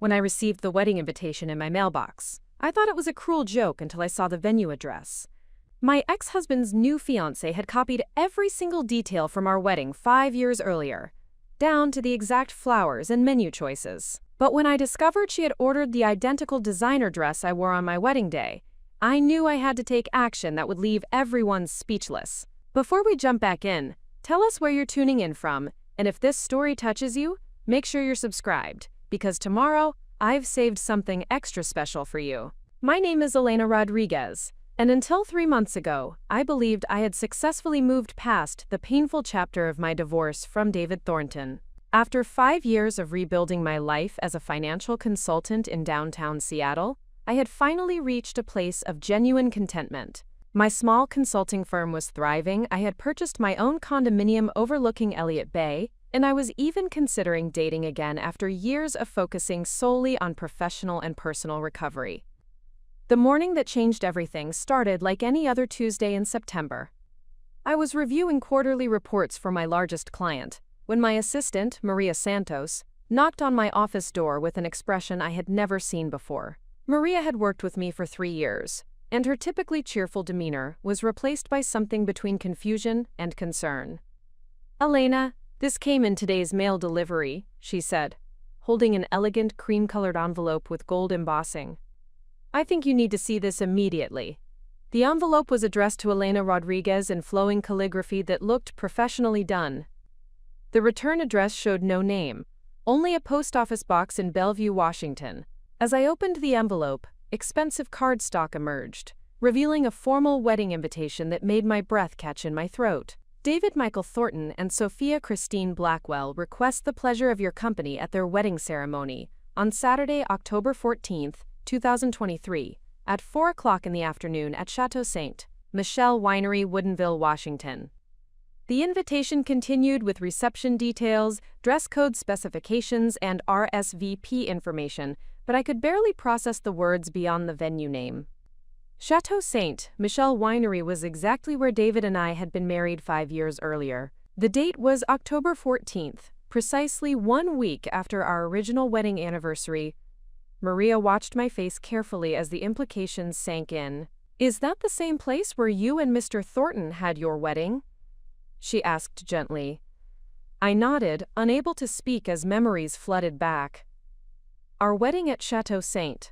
when I received the wedding invitation in my mailbox. I thought it was a cruel joke until I saw the venue address. My ex-husband's new fiancé had copied every single detail from our wedding 5 years earlier, down to the exact flowers and menu choices. But when I discovered she had ordered the identical designer dress I wore on my wedding day, I knew I had to take action that would leave everyone speechless. Before we jump back in, tell us where you're tuning in from, and if this story touches you, make sure you're subscribed, because tomorrow, I've saved something extra special for you. My name is Elena Rodriguez, and until 3 months ago, I believed I had successfully moved past the painful chapter of my divorce from David Thornton. After 5 years of rebuilding my life as a financial consultant in downtown Seattle, I had finally reached a place of genuine contentment. My small consulting firm was thriving, I had purchased my own condominium overlooking Elliott Bay, and I was even considering dating again after years of focusing solely on professional and personal recovery. The morning that changed everything started like any other Tuesday in September. I was reviewing quarterly reports for my largest client, when my assistant, Maria Santos, knocked on my office door with an expression I had never seen before. Maria had worked with me for 3 years, and her typically cheerful demeanor was replaced by something between confusion and concern. "Elena, this came in today's mail delivery," she said, holding an elegant cream-colored envelope with gold embossing. "I think you need to see this immediately." The envelope was addressed to Elena Rodriguez in flowing calligraphy that looked professionally done. The return address showed no name, only a post office box in Bellevue, Washington. As I opened the envelope, expensive cardstock emerged, revealing a formal wedding invitation that made my breath catch in my throat. "David Michael Thornton and Sophia Christine Blackwell request the pleasure of your company at their wedding ceremony on Saturday, October 14th, 2023, at 4 o'clock in the afternoon at Chateau Ste. Michelle Winery, Woodinville, Washington." The invitation continued with reception details, dress code specifications, and RSVP information, but I could barely process the words beyond the venue name. Chateau Ste. Michelle Winery was exactly where David and I had been married 5 years earlier. The date was October 14th, precisely 1 week after our original wedding anniversary. Maria watched my face carefully as the implications sank in. "Is that the same place where you and Mr. Thornton had your wedding?" she asked gently. I nodded, unable to speak as memories flooded back. Our wedding at Chateau Ste.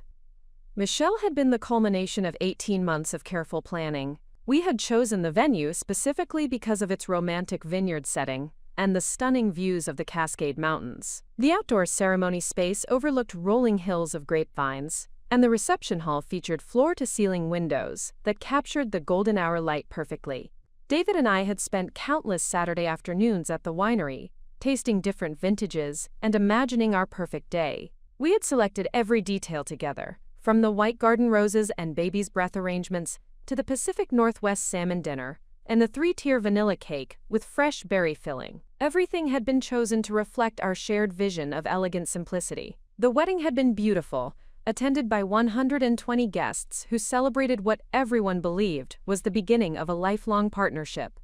Michelle had been the culmination of 18 months of careful planning. We had chosen the venue specifically because of its romantic vineyard setting and the stunning views of the Cascade Mountains. The outdoor ceremony space overlooked rolling hills of grapevines, and the reception hall featured floor-to-ceiling windows that captured the golden hour light perfectly. David and I had spent countless Saturday afternoons at the winery, tasting different vintages and imagining our perfect day. We had selected every detail together, from the white garden roses and baby's breath arrangements to the Pacific Northwest salmon dinner and the 3-tier vanilla cake with fresh berry filling. Everything had been chosen to reflect our shared vision of elegant simplicity. The wedding had been beautiful, attended by 120 guests who celebrated what everyone believed was the beginning of a lifelong partnership.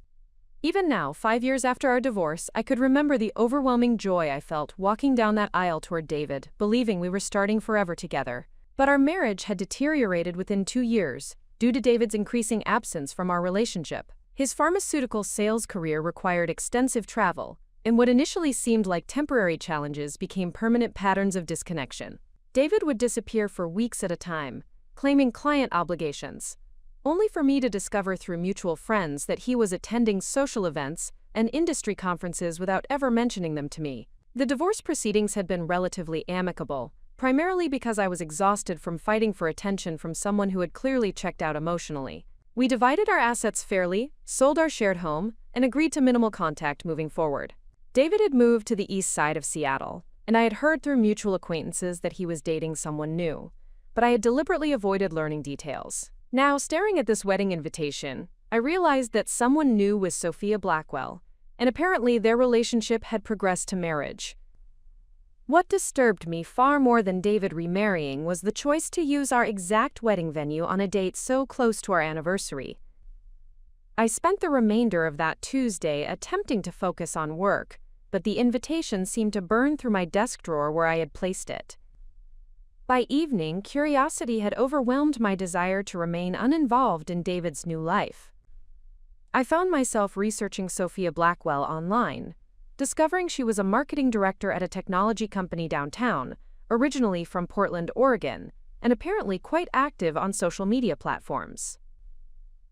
Even now, 5 years after our divorce, I could remember the overwhelming joy I felt walking down that aisle toward David, believing we were starting forever together. But our marriage had deteriorated within 2 years, due to David's increasing absence from our relationship. His pharmaceutical sales career required extensive travel, and what initially seemed like temporary challenges became permanent patterns of disconnection. David would disappear for weeks at a time, claiming client obligations, only for me to discover through mutual friends that he was attending social events and industry conferences without ever mentioning them to me. The divorce proceedings had been relatively amicable, primarily because I was exhausted from fighting for attention from someone who had clearly checked out emotionally. We divided our assets fairly, sold our shared home, and agreed to minimal contact moving forward. David had moved to the east side of Seattle, and I had heard through mutual acquaintances that he was dating someone new, but I had deliberately avoided learning details. Now, staring at this wedding invitation, I realized that someone new was Sophia Blackwell, and apparently their relationship had progressed to marriage. What disturbed me far more than David remarrying was the choice to use our exact wedding venue on a date so close to our anniversary. I spent the remainder of that Tuesday attempting to focus on work, but the invitation seemed to burn through my desk drawer where I had placed it. By evening, curiosity had overwhelmed my desire to remain uninvolved in David's new life. I found myself researching Sophia Blackwell online, discovering she was a marketing director at a technology company downtown, originally from Portland, Oregon, and apparently quite active on social media platforms.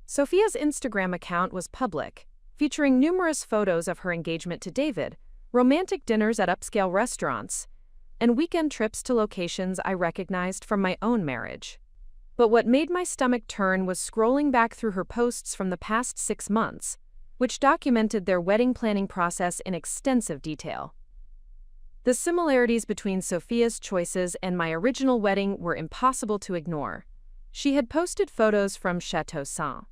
Sophia's Instagram account was public, featuring numerous photos of her engagement to David, romantic dinners at upscale restaurants, and weekend trips to locations I recognized from my own marriage. But what made my stomach turn was scrolling back through her posts from the past 6 months, which documented their wedding planning process in extensive detail. The similarities between Sophia's choices and my original wedding were impossible to ignore. She had posted photos from Chateau Saint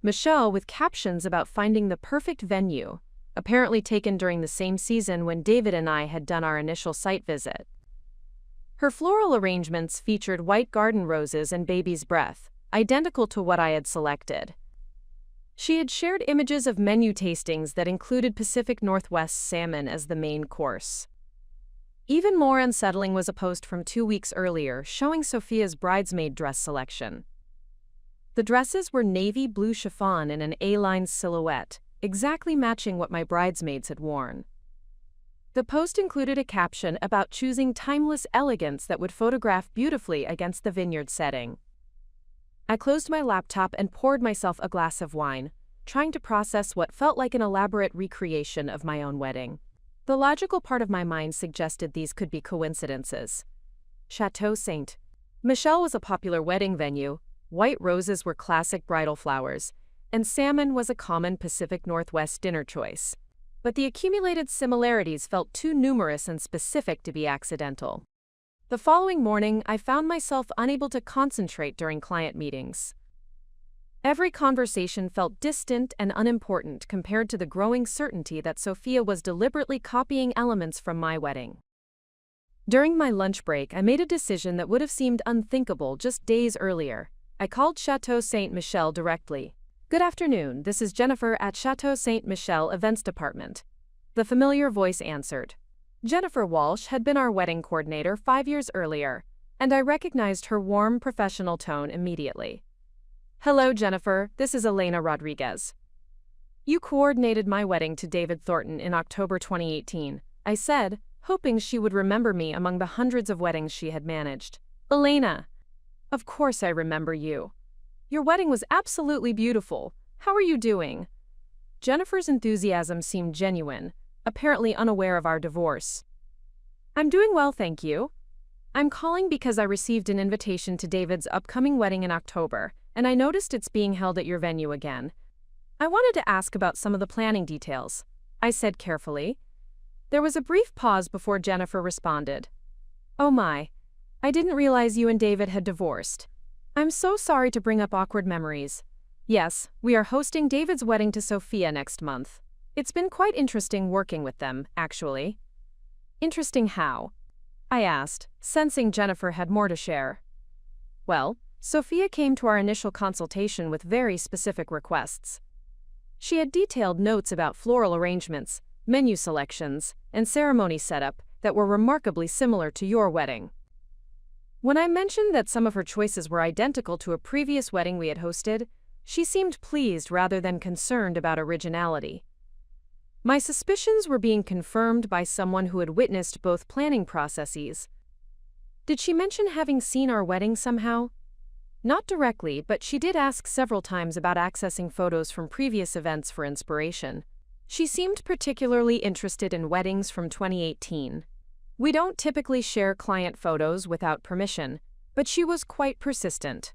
Michel with captions about finding the perfect venue, apparently taken during the same season when David and I had done our initial site visit. Her floral arrangements featured white garden roses and baby's breath, identical to what I had selected. She had shared images of menu tastings that included Pacific Northwest salmon as the main course. Even more unsettling was a post from 2 weeks earlier showing Sophia's bridesmaid dress selection. The dresses were navy blue chiffon in an A-line silhouette, exactly matching what my bridesmaids had worn. The post included a caption about choosing timeless elegance that would photograph beautifully against the vineyard setting. I closed my laptop and poured myself a glass of wine, trying to process what felt like an elaborate recreation of my own wedding. The logical part of my mind suggested these could be coincidences. Chateau Saint Michel was a popular wedding venue, white roses were classic bridal flowers, and salmon was a common Pacific Northwest dinner choice. But the accumulated similarities felt too numerous and specific to be accidental. The following morning, I found myself unable to concentrate during client meetings. Every conversation felt distant and unimportant compared to the growing certainty that Sophia was deliberately copying elements from my wedding. During my lunch break, I made a decision that would have seemed unthinkable just days earlier. I called Chateau Saint Michel directly. "Good afternoon, this is Jennifer at Chateau Saint Michel Events Department." The familiar voice answered. Jennifer Walsh had been our wedding coordinator 5 years earlier, and I recognized her warm, professional tone immediately. "Hello, Jennifer, this is Elena Rodriguez. You coordinated my wedding to David Thornton in October 2018, I said, hoping she would remember me among the hundreds of weddings she had managed. "Elena, of course I remember you. Your wedding was absolutely beautiful. How are you doing?" Jennifer's enthusiasm seemed genuine, apparently unaware of our divorce. "I'm doing well, thank you. I'm calling because I received an invitation to David's upcoming wedding in October, and I noticed it's being held at your venue again. I wanted to ask about some of the planning details," I said carefully. There was a brief pause before Jennifer responded. "Oh my, I didn't realize you and David had divorced. I'm so sorry to bring up awkward memories. Yes, we are hosting David's wedding to Sophia next month. It's been quite interesting working with them, actually." "Interesting how?" I asked, sensing Jennifer had more to share. "Well, Sophia came to our initial consultation with very specific requests. She had detailed notes about floral arrangements, menu selections, and ceremony setup that were remarkably similar to your wedding. When I mentioned that some of her choices were identical to a previous wedding we had hosted, she seemed pleased rather than concerned about originality. My suspicions were being confirmed by someone who had witnessed both planning processes. Did she mention having seen our wedding somehow? Not directly, but she did ask several times about accessing photos from previous events for inspiration. She seemed particularly interested in weddings from 2018. We don't typically share client photos without permission, but she was quite persistent.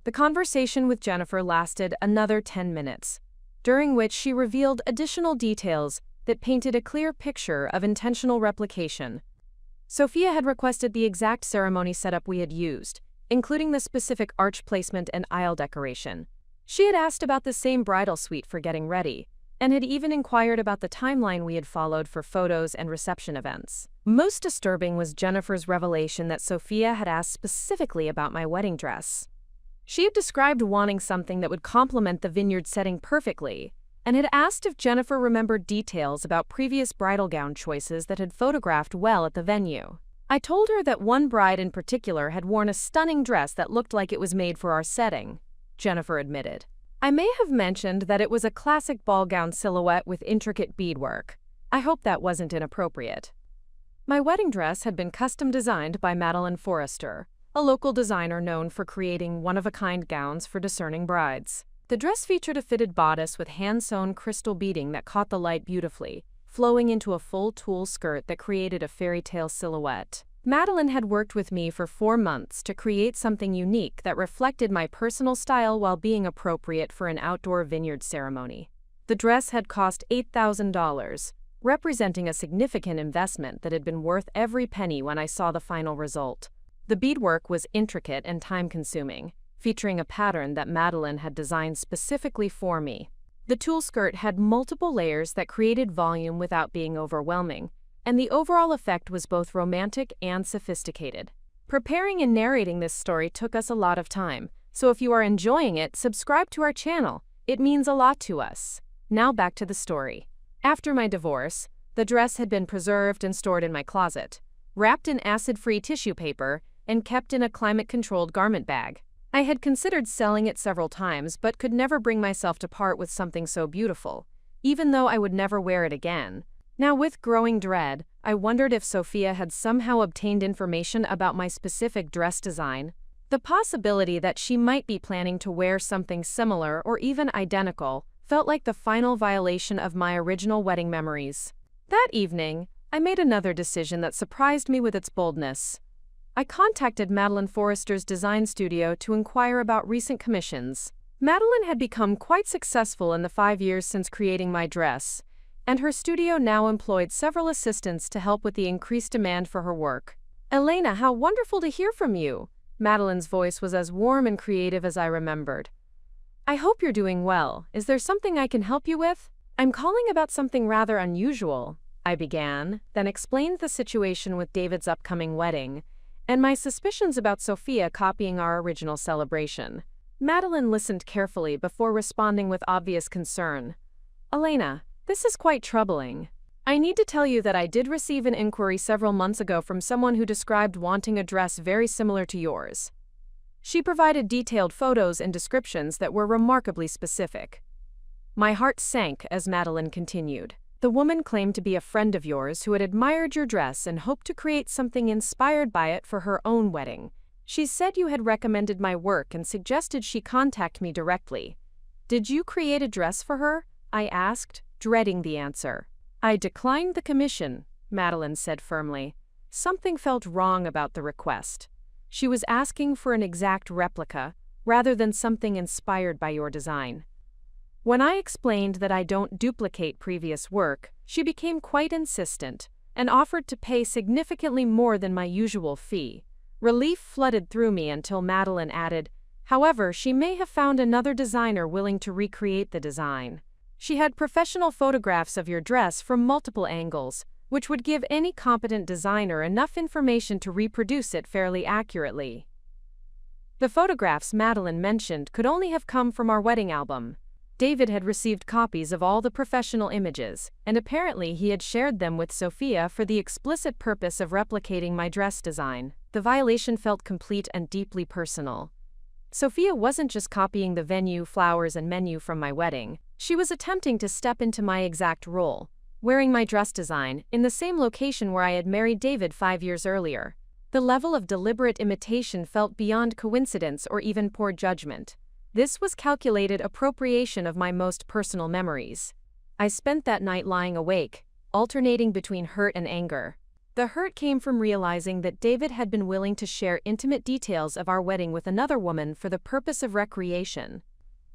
The conversation with Jennifer lasted another 10 minutes, during which she revealed additional details that painted a clear picture of intentional replication. Sophia had requested the exact ceremony setup we had used, including the specific arch placement and aisle decoration. She had asked about the same bridal suite for getting ready, and had even inquired about the timeline we had followed for photos and reception events. Most disturbing was Jennifer's revelation that Sophia had asked specifically about my wedding dress. She had described wanting something that would complement the vineyard setting perfectly, and had asked if Jennifer remembered details about previous bridal gown choices that had photographed well at the venue. I told her that one bride in particular had worn a stunning dress that looked like it was made for our setting, Jennifer admitted. I may have mentioned that it was a classic ball gown silhouette with intricate beadwork. I hope that wasn't inappropriate. My wedding dress had been custom designed by Madeline Forrester, a local designer known for creating one-of-a-kind gowns for discerning brides. The dress featured a fitted bodice with hand-sewn crystal beading that caught the light beautifully, flowing into a full tulle skirt that created a fairy tale silhouette. Madeline had worked with me for 4 months to create something unique that reflected my personal style while being appropriate for an outdoor vineyard ceremony. The dress had cost $8,000, representing a significant investment that had been worth every penny when I saw the final result. The beadwork was intricate and time-consuming, featuring a pattern that Madeline had designed specifically for me. The tulle skirt had multiple layers that created volume without being overwhelming, and the overall effect was both romantic and sophisticated. Preparing and narrating this story took us a lot of time, so if you are enjoying it, subscribe to our channel. It means a lot to us. Now back to the story. After my divorce, the dress had been preserved and stored in my closet, wrapped in acid-free tissue paper, and kept in a climate-controlled garment bag. I had considered selling it several times but could never bring myself to part with something so beautiful, even though I would never wear it again. Now, with growing dread, I wondered if Sophia had somehow obtained information about my specific dress design. The possibility that she might be planning to wear something similar or even identical felt like the final violation of my original wedding memories. That evening, I made another decision that surprised me with its boldness. I contacted Madeline Forrester's design studio to inquire about recent commissions. Madeline had become quite successful in the 5 years since creating my dress, and her studio now employed several assistants to help with the increased demand for her work. "Elena, how wonderful to hear from you." Madeline's voice was as warm and creative as I remembered. "I hope you're doing well. Is there something I can help you with?" "I'm calling about something rather unusual," I began, then explained the situation with David's upcoming wedding, and my suspicions about Sophia copying our original celebration. Madeline listened carefully before responding with obvious concern. "Elena, this is quite troubling. I need to tell you that I did receive an inquiry several months ago from someone who described wanting a dress very similar to yours. She provided detailed photos and descriptions that were remarkably specific." My heart sank as Madeline continued. "The woman claimed to be a friend of yours who had admired your dress and hoped to create something inspired by it for her own wedding. She said you had recommended my work and suggested she contact me directly. Did you create a dress for her?" I asked, dreading the answer. "I declined the commission," Madeline said firmly. Something felt wrong about the request. She was asking for an exact replica, rather than something inspired by your design. When I explained that I don't duplicate previous work, she became quite insistent and offered to pay significantly more than my usual fee. Relief flooded through me until Madeline added, "However, she may have found another designer willing to recreate the design. She had professional photographs of your dress from multiple angles, which would give any competent designer enough information to reproduce it fairly accurately." The photographs Madeline mentioned could only have come from our wedding album. David had received copies of all the professional images, and apparently he had shared them with Sophia for the explicit purpose of replicating my dress design. The violation felt complete and deeply personal. Sophia wasn't just copying the venue, flowers, and menu from my wedding. She was attempting to step into my exact role, wearing my dress design in the same location where I had married David 5 years earlier. The level of deliberate imitation felt beyond coincidence or even poor judgment. This was calculated appropriation of my most personal memories. I spent that night lying awake, alternating between hurt and anger. The hurt came from realizing that David had been willing to share intimate details of our wedding with another woman for the purpose of recreation.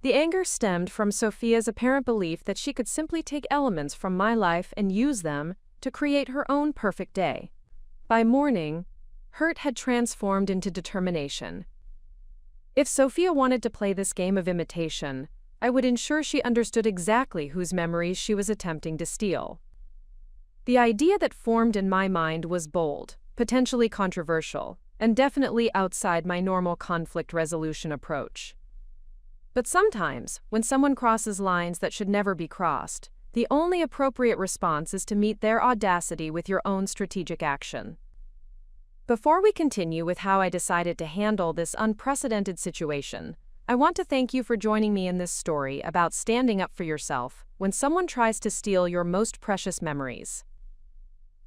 The anger stemmed from Sophia's apparent belief that she could simply take elements from my life and use them to create her own perfect day. By morning, hurt had transformed into determination. If Sophia wanted to play this game of imitation, I would ensure she understood exactly whose memories she was attempting to steal. The idea that formed in my mind was bold, potentially controversial, and definitely outside my normal conflict resolution approach. But sometimes, when someone crosses lines that should never be crossed, the only appropriate response is to meet their audacity with your own strategic action. Before we continue with how I decided to handle this unprecedented situation, I want to thank you for joining me in this story about standing up for yourself when someone tries to steal your most precious memories.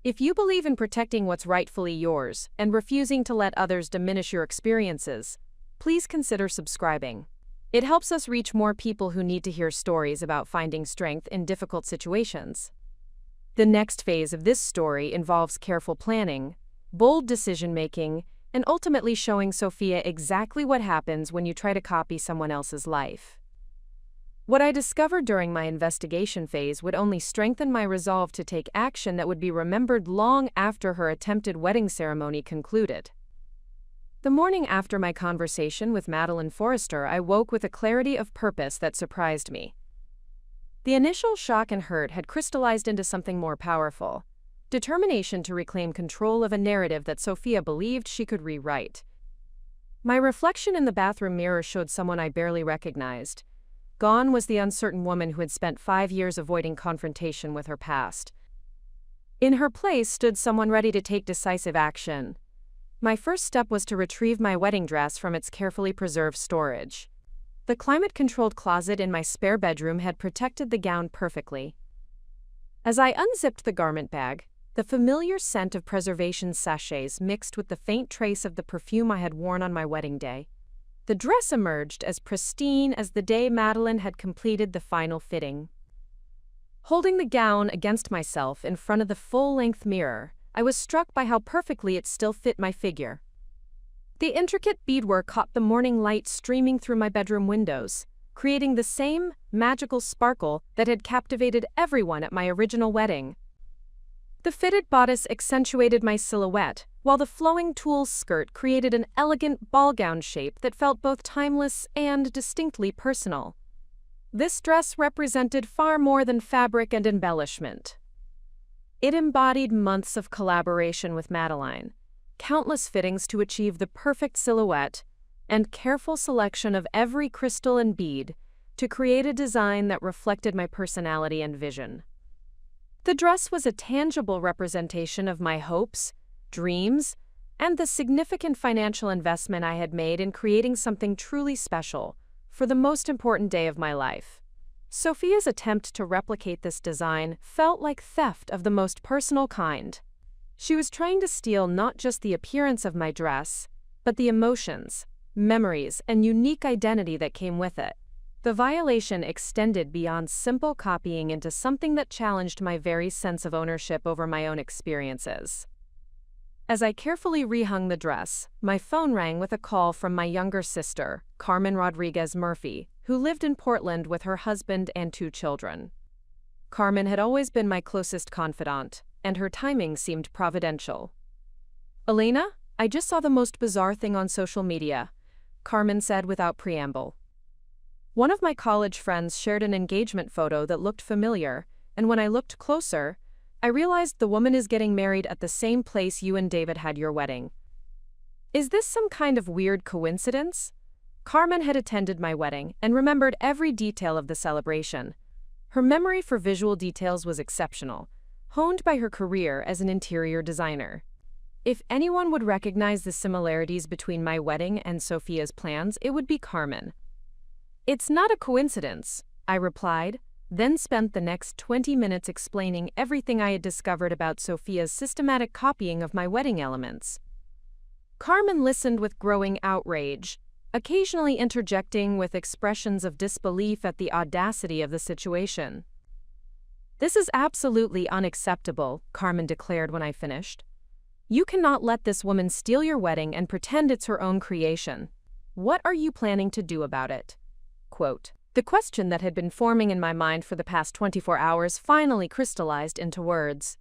If you believe in protecting what's rightfully yours and refusing to let others diminish your experiences, please consider subscribing. It helps us reach more people who need to hear stories about finding strength in difficult situations. The next phase of this story involves careful planning, bold decision-making, and ultimately showing Sophia exactly what happens when you try to copy someone else's life. What I discovered during my investigation phase would only strengthen my resolve to take action that would be remembered long after her attempted wedding ceremony concluded. The morning after my conversation with Madeline Forrester, I woke with a clarity of purpose that surprised me. The initial shock and hurt had crystallized into something more powerful: determination to reclaim control of a narrative that Sophia believed she could rewrite. My reflection in the bathroom mirror showed someone I barely recognized. Gone was the uncertain woman who had spent 5 years avoiding confrontation with her past. In her place stood someone ready to take decisive action. My first step was to retrieve my wedding dress from its carefully preserved storage. The climate-controlled closet in my spare bedroom had protected the gown perfectly. As I unzipped the garment bag, the familiar scent of preservation sachets mixed with the faint trace of the perfume I had worn on my wedding day. The dress emerged as pristine as the day Madeline had completed the final fitting. Holding the gown against myself in front of the full-length mirror, I was struck by how perfectly it still fit my figure. The intricate beadwork caught the morning light streaming through my bedroom windows, creating the same magical sparkle that had captivated everyone at my original wedding. The fitted bodice accentuated my silhouette, while the flowing tulle skirt created an elegant ball gown shape that felt both timeless and distinctly personal. This dress represented far more than fabric and embellishment. It embodied months of collaboration with Madeline, countless fittings to achieve the perfect silhouette, and careful selection of every crystal and bead to create a design that reflected my personality and vision. The dress was a tangible representation of my hopes, dreams, and the significant financial investment I had made in creating something truly special for the most important day of my life. Sophia's attempt to replicate this design felt like theft of the most personal kind. She was trying to steal not just the appearance of my dress, but the emotions, memories, and unique identity that came with it. The violation extended beyond simple copying into something that challenged my very sense of ownership over my own experiences. As I carefully rehung the dress, my phone rang with a call from my younger sister, Carmen Rodriguez Murphy, who lived in Portland with her husband and 2 children. Carmen had always been my closest confidant, and her timing seemed providential. "Elena, I just saw the most bizarre thing on social media," Carmen said without preamble. One of my college friends shared an engagement photo that looked familiar, and when I looked closer, I realized the woman is getting married at the same place you and David had your wedding. Is this some kind of weird coincidence? Carmen had attended my wedding and remembered every detail of the celebration. Her memory for visual details was exceptional, honed by her career as an interior designer. If anyone would recognize the similarities between my wedding and Sophia's plans, it would be Carmen. "It's not a coincidence," I replied, then spent the next 20 minutes explaining everything I had discovered about Sophia's systematic copying of my wedding elements. Carmen listened with growing outrage, occasionally interjecting with expressions of disbelief at the audacity of the situation. "This is absolutely unacceptable," Carmen declared when I finished. "You cannot let this woman steal your wedding and pretend it's her own creation. What are you planning to do about it?" Quote. The question that had been forming in my mind for the past 24 hours finally crystallized into words.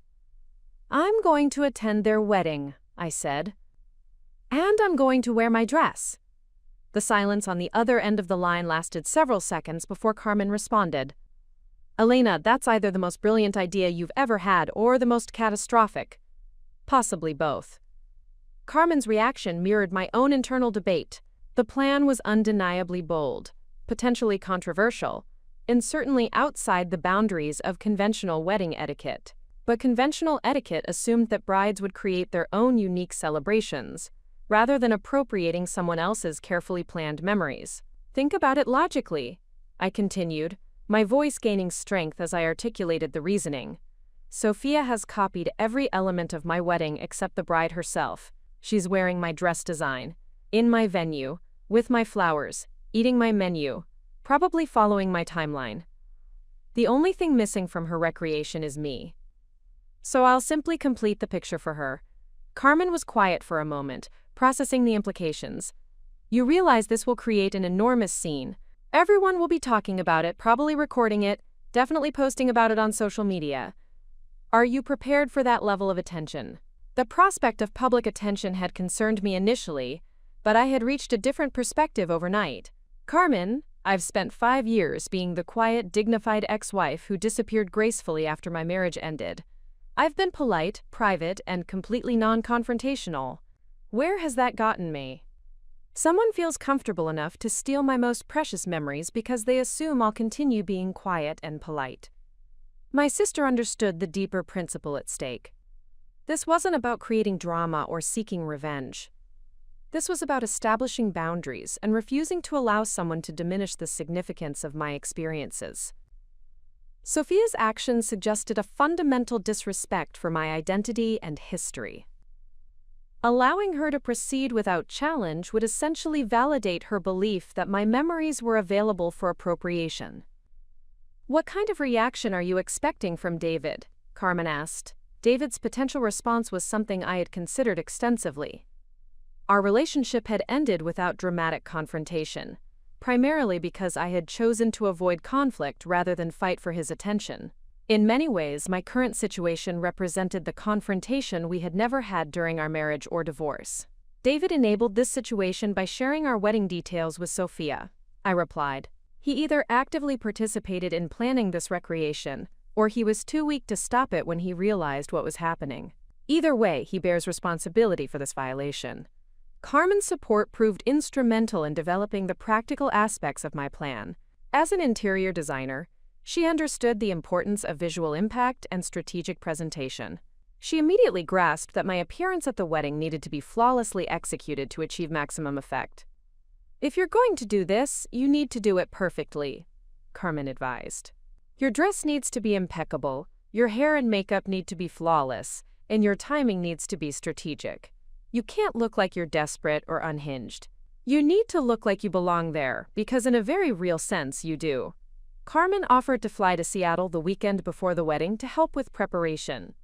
"I'm going to attend their wedding," I said. "And I'm going to wear my dress." The silence on the other end of the line lasted several seconds before Carmen responded. "Elena, that's either the most brilliant idea you've ever had or the most catastrophic. Possibly both." Carmen's reaction mirrored my own internal debate. The plan was undeniably bold, potentially controversial, and certainly outside the boundaries of conventional wedding etiquette. But conventional etiquette assumed that brides would create their own unique celebrations, rather than appropriating someone else's carefully planned memories. Think about it logically, I continued, my voice gaining strength as I articulated the reasoning. Sophia has copied every element of my wedding except the bride herself. She's wearing my dress design, in my venue, with my flowers, eating my menu, probably following my timeline. The only thing missing from her recreation is me. So I'll simply complete the picture for her. Carmen was quiet for a moment, processing the implications. You realize this will create an enormous scene. Everyone will be talking about it, probably recording it, definitely posting about it on social media. Are you prepared for that level of attention? The prospect of public attention had concerned me initially, but I had reached a different perspective overnight. Carmen, I've spent 5 years being the quiet, dignified ex-wife who disappeared gracefully after my marriage ended. I've been polite, private, and completely non-confrontational. Where has that gotten me? Someone feels comfortable enough to steal my most precious memories because they assume I'll continue being quiet and polite. My sister understood the deeper principle at stake. This wasn't about creating drama or seeking revenge. This was about establishing boundaries and refusing to allow someone to diminish the significance of my experiences. Sophia's actions suggested a fundamental disrespect for my identity and history. Allowing her to proceed without challenge would essentially validate her belief that my memories were available for appropriation. What kind of reaction are you expecting from David? Carmen asked. David's potential response was something I had considered extensively. Our relationship had ended without dramatic confrontation, primarily because I had chosen to avoid conflict rather than fight for his attention. In many ways, my current situation represented the confrontation we had never had during our marriage or divorce. David enabled this situation by sharing our wedding details with Sophia, I replied. He either actively participated in planning this recreation, or he was too weak to stop it when he realized what was happening. Either way, he bears responsibility for this violation. Carmen's support proved instrumental in developing the practical aspects of my plan. As an interior designer, she understood the importance of visual impact and strategic presentation. She immediately grasped that my appearance at the wedding needed to be flawlessly executed to achieve maximum effect. If you're going to do this, you need to do it perfectly, Carmen advised. Your dress needs to be impeccable, your hair and makeup need to be flawless, and your timing needs to be strategic. You can't look like you're desperate or unhinged. You need to look like you belong there, because in a very real sense you do. Carmen offered to fly to Seattle the weekend before the wedding to help with preparation.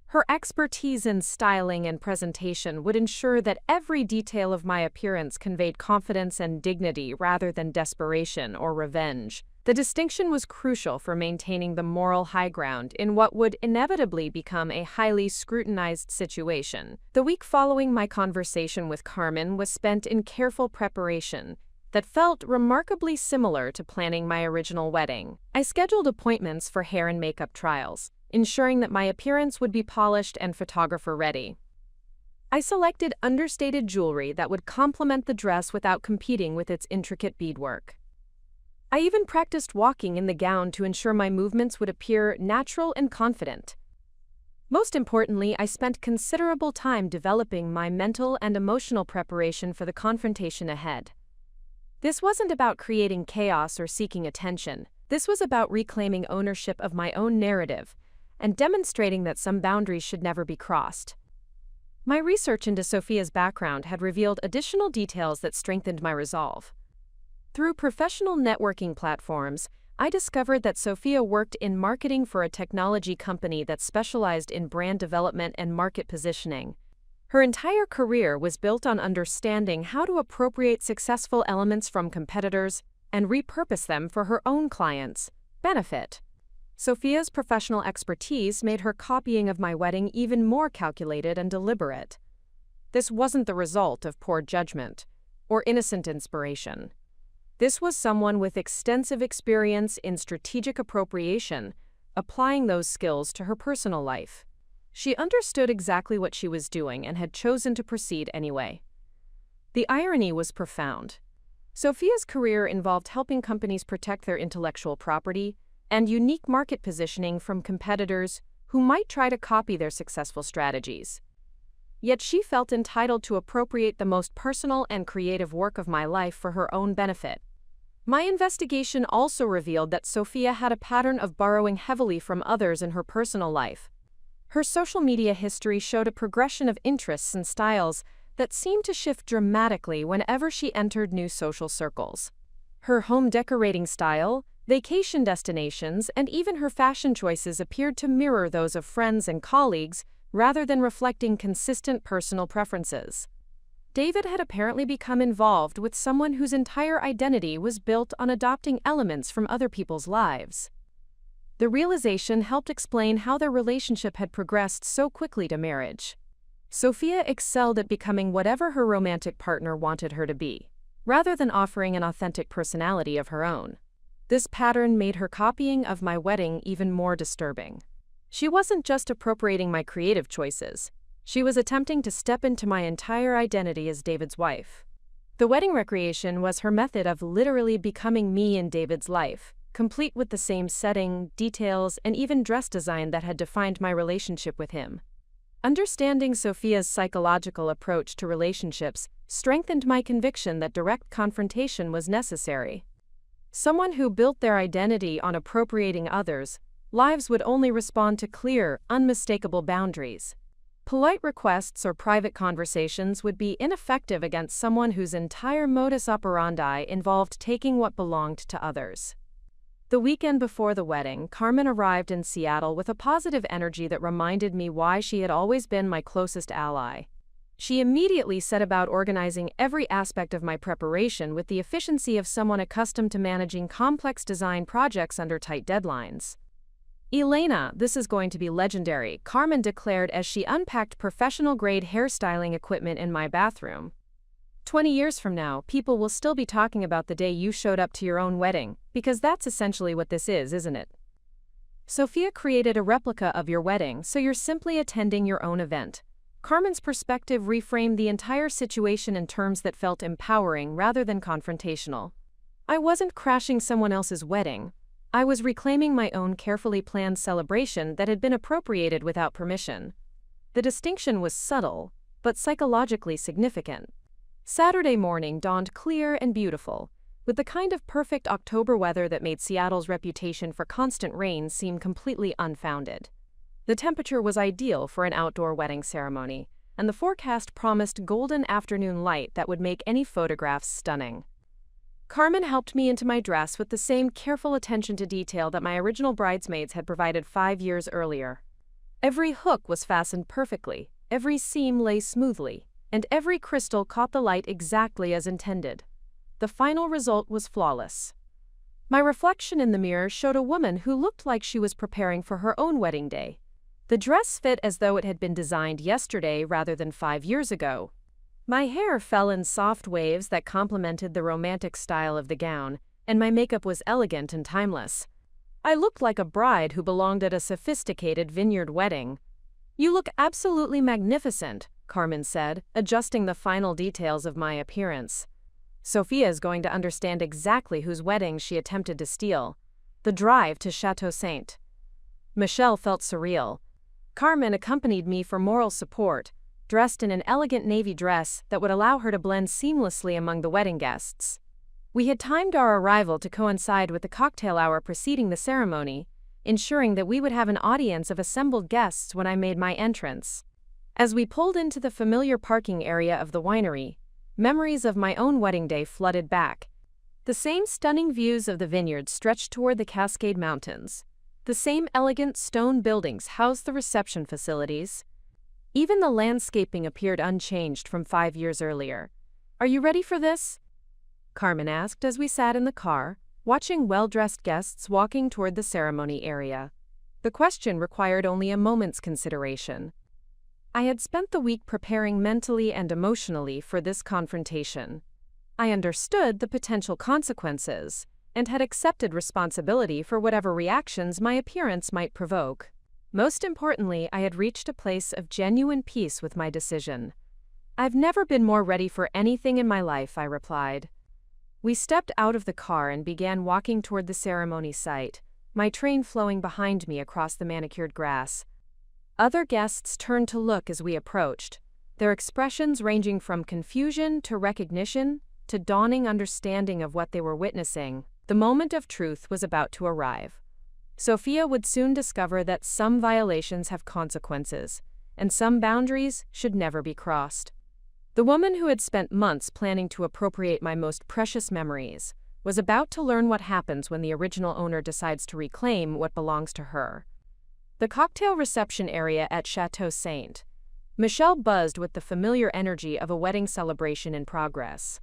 Her expertise in styling and presentation would ensure that every detail of my appearance conveyed confidence and dignity rather than desperation or revenge. The distinction was crucial for maintaining the moral high ground in what would inevitably become a highly scrutinized situation. The week following my conversation with Carmen was spent in careful preparation that felt remarkably similar to planning my original wedding. I scheduled appointments for hair and makeup trials, ensuring that my appearance would be polished and photographer-ready. I selected understated jewelry that would complement the dress without competing with its intricate beadwork. I even practiced walking in the gown to ensure my movements would appear natural and confident. Most importantly, I spent considerable time developing my mental and emotional preparation for the confrontation ahead. This wasn't about creating chaos or seeking attention. This was about reclaiming ownership of my own narrative and demonstrating that some boundaries should never be crossed. My research into Sophia's background had revealed additional details that strengthened my resolve. Through professional networking platforms, I discovered that Sophia worked in marketing for a technology company that specialized in brand development and market positioning. Her entire career was built on understanding how to appropriate successful elements from competitors and repurpose them for her own clients' benefit. Sophia's professional expertise made her copying of my wedding even more calculated and deliberate. This wasn't the result of poor judgment or innocent inspiration. This was someone with extensive experience in strategic appropriation, applying those skills to her personal life. She understood exactly what she was doing and had chosen to proceed anyway. The irony was profound. Sophia's career involved helping companies protect their intellectual property and unique market positioning from competitors who might try to copy their successful strategies. Yet she felt entitled to appropriate the most personal and creative work of my life for her own benefit. My investigation also revealed that Sophia had a pattern of borrowing heavily from others in her personal life. Her social media history showed a progression of interests and styles that seemed to shift dramatically whenever she entered new social circles. Her home decorating style, vacation destinations, and even her fashion choices appeared to mirror those of friends and colleagues rather than reflecting consistent personal preferences. David had apparently become involved with someone whose entire identity was built on adopting elements from other people's lives. The realization helped explain how their relationship had progressed so quickly to marriage. Sophia excelled at becoming whatever her romantic partner wanted her to be, rather than offering an authentic personality of her own. This pattern made her copying of my wedding even more disturbing. She wasn't just appropriating my creative choices. She was attempting to step into my entire identity as David's wife. The wedding recreation was her method of literally becoming me in David's life, complete with the same setting, details, and even dress design that had defined my relationship with him. Understanding Sophia's psychological approach to relationships strengthened my conviction that direct confrontation was necessary. Someone who built their identity on appropriating others' lives would only respond to clear, unmistakable boundaries. Polite requests or private conversations would be ineffective against someone whose entire modus operandi involved taking what belonged to others. The weekend before the wedding, Carmen arrived in Seattle with a positive energy that reminded me why she had always been my closest ally. She immediately set about organizing every aspect of my preparation with the efficiency of someone accustomed to managing complex design projects under tight deadlines. "Elena, this is going to be legendary," Carmen declared as she unpacked professional-grade hairstyling equipment in my bathroom. 20 years from now, people will still be talking about the day you showed up to your own wedding, because that's essentially what this is, isn't it? Sophia created a replica of your wedding, so you're simply attending your own event. Carmen's perspective reframed the entire situation in terms that felt empowering rather than confrontational. I wasn't crashing someone else's wedding. I was reclaiming my own carefully planned celebration that had been appropriated without permission. The distinction was subtle, but psychologically significant. Saturday morning dawned clear and beautiful, with the kind of perfect October weather that made Seattle's reputation for constant rain seem completely unfounded. The temperature was ideal for an outdoor wedding ceremony, and the forecast promised golden afternoon light that would make any photographs stunning. Carmen helped me into my dress with the same careful attention to detail that my original bridesmaids had provided 5 years earlier. Every hook was fastened perfectly, every seam lay smoothly, and every crystal caught the light exactly as intended. The final result was flawless. My reflection in the mirror showed a woman who looked like she was preparing for her own wedding day. The dress fit as though it had been designed yesterday rather than 5 years ago. My hair fell in soft waves that complemented the romantic style of the gown, and my makeup was elegant and timeless. I looked like a bride who belonged at a sophisticated vineyard wedding. "You look absolutely magnificent," Carmen said, adjusting the final details of my appearance. Sophia is going to understand exactly whose wedding she attempted to steal. The drive to Chateau Saint. Michelle felt surreal. Carmen accompanied me for moral support, dressed in an elegant navy dress that would allow her to blend seamlessly among the wedding guests. We had timed our arrival to coincide with the cocktail hour preceding the ceremony, ensuring that we would have an audience of assembled guests when I made my entrance. As we pulled into the familiar parking area of the winery, memories of my own wedding day flooded back. The same stunning views of the vineyard stretched toward the Cascade Mountains. The same elegant stone buildings housed the reception facilities. Even the landscaping appeared unchanged from 5 years earlier. "Are you ready for this?" Carmen asked as we sat in the car, watching well-dressed guests walking toward the ceremony area. The question required only a moment's consideration. I had spent the week preparing mentally and emotionally for this confrontation. I understood the potential consequences, and had accepted responsibility for whatever reactions my appearance might provoke. Most importantly, I had reached a place of genuine peace with my decision. "I've never been more ready for anything in my life," I replied. We stepped out of the car and began walking toward the ceremony site, my train flowing behind me across the manicured grass. Other guests turned to look as we approached, their expressions ranging from confusion to recognition to dawning understanding of what they were witnessing. The moment of truth was about to arrive. Sophia would soon discover that some violations have consequences, and some boundaries should never be crossed. The woman who had spent months planning to appropriate my most precious memories was about to learn what happens when the original owner decides to reclaim what belongs to her. The cocktail reception area at Chateau Saint Michel buzzed with the familiar energy of a wedding celebration in progress.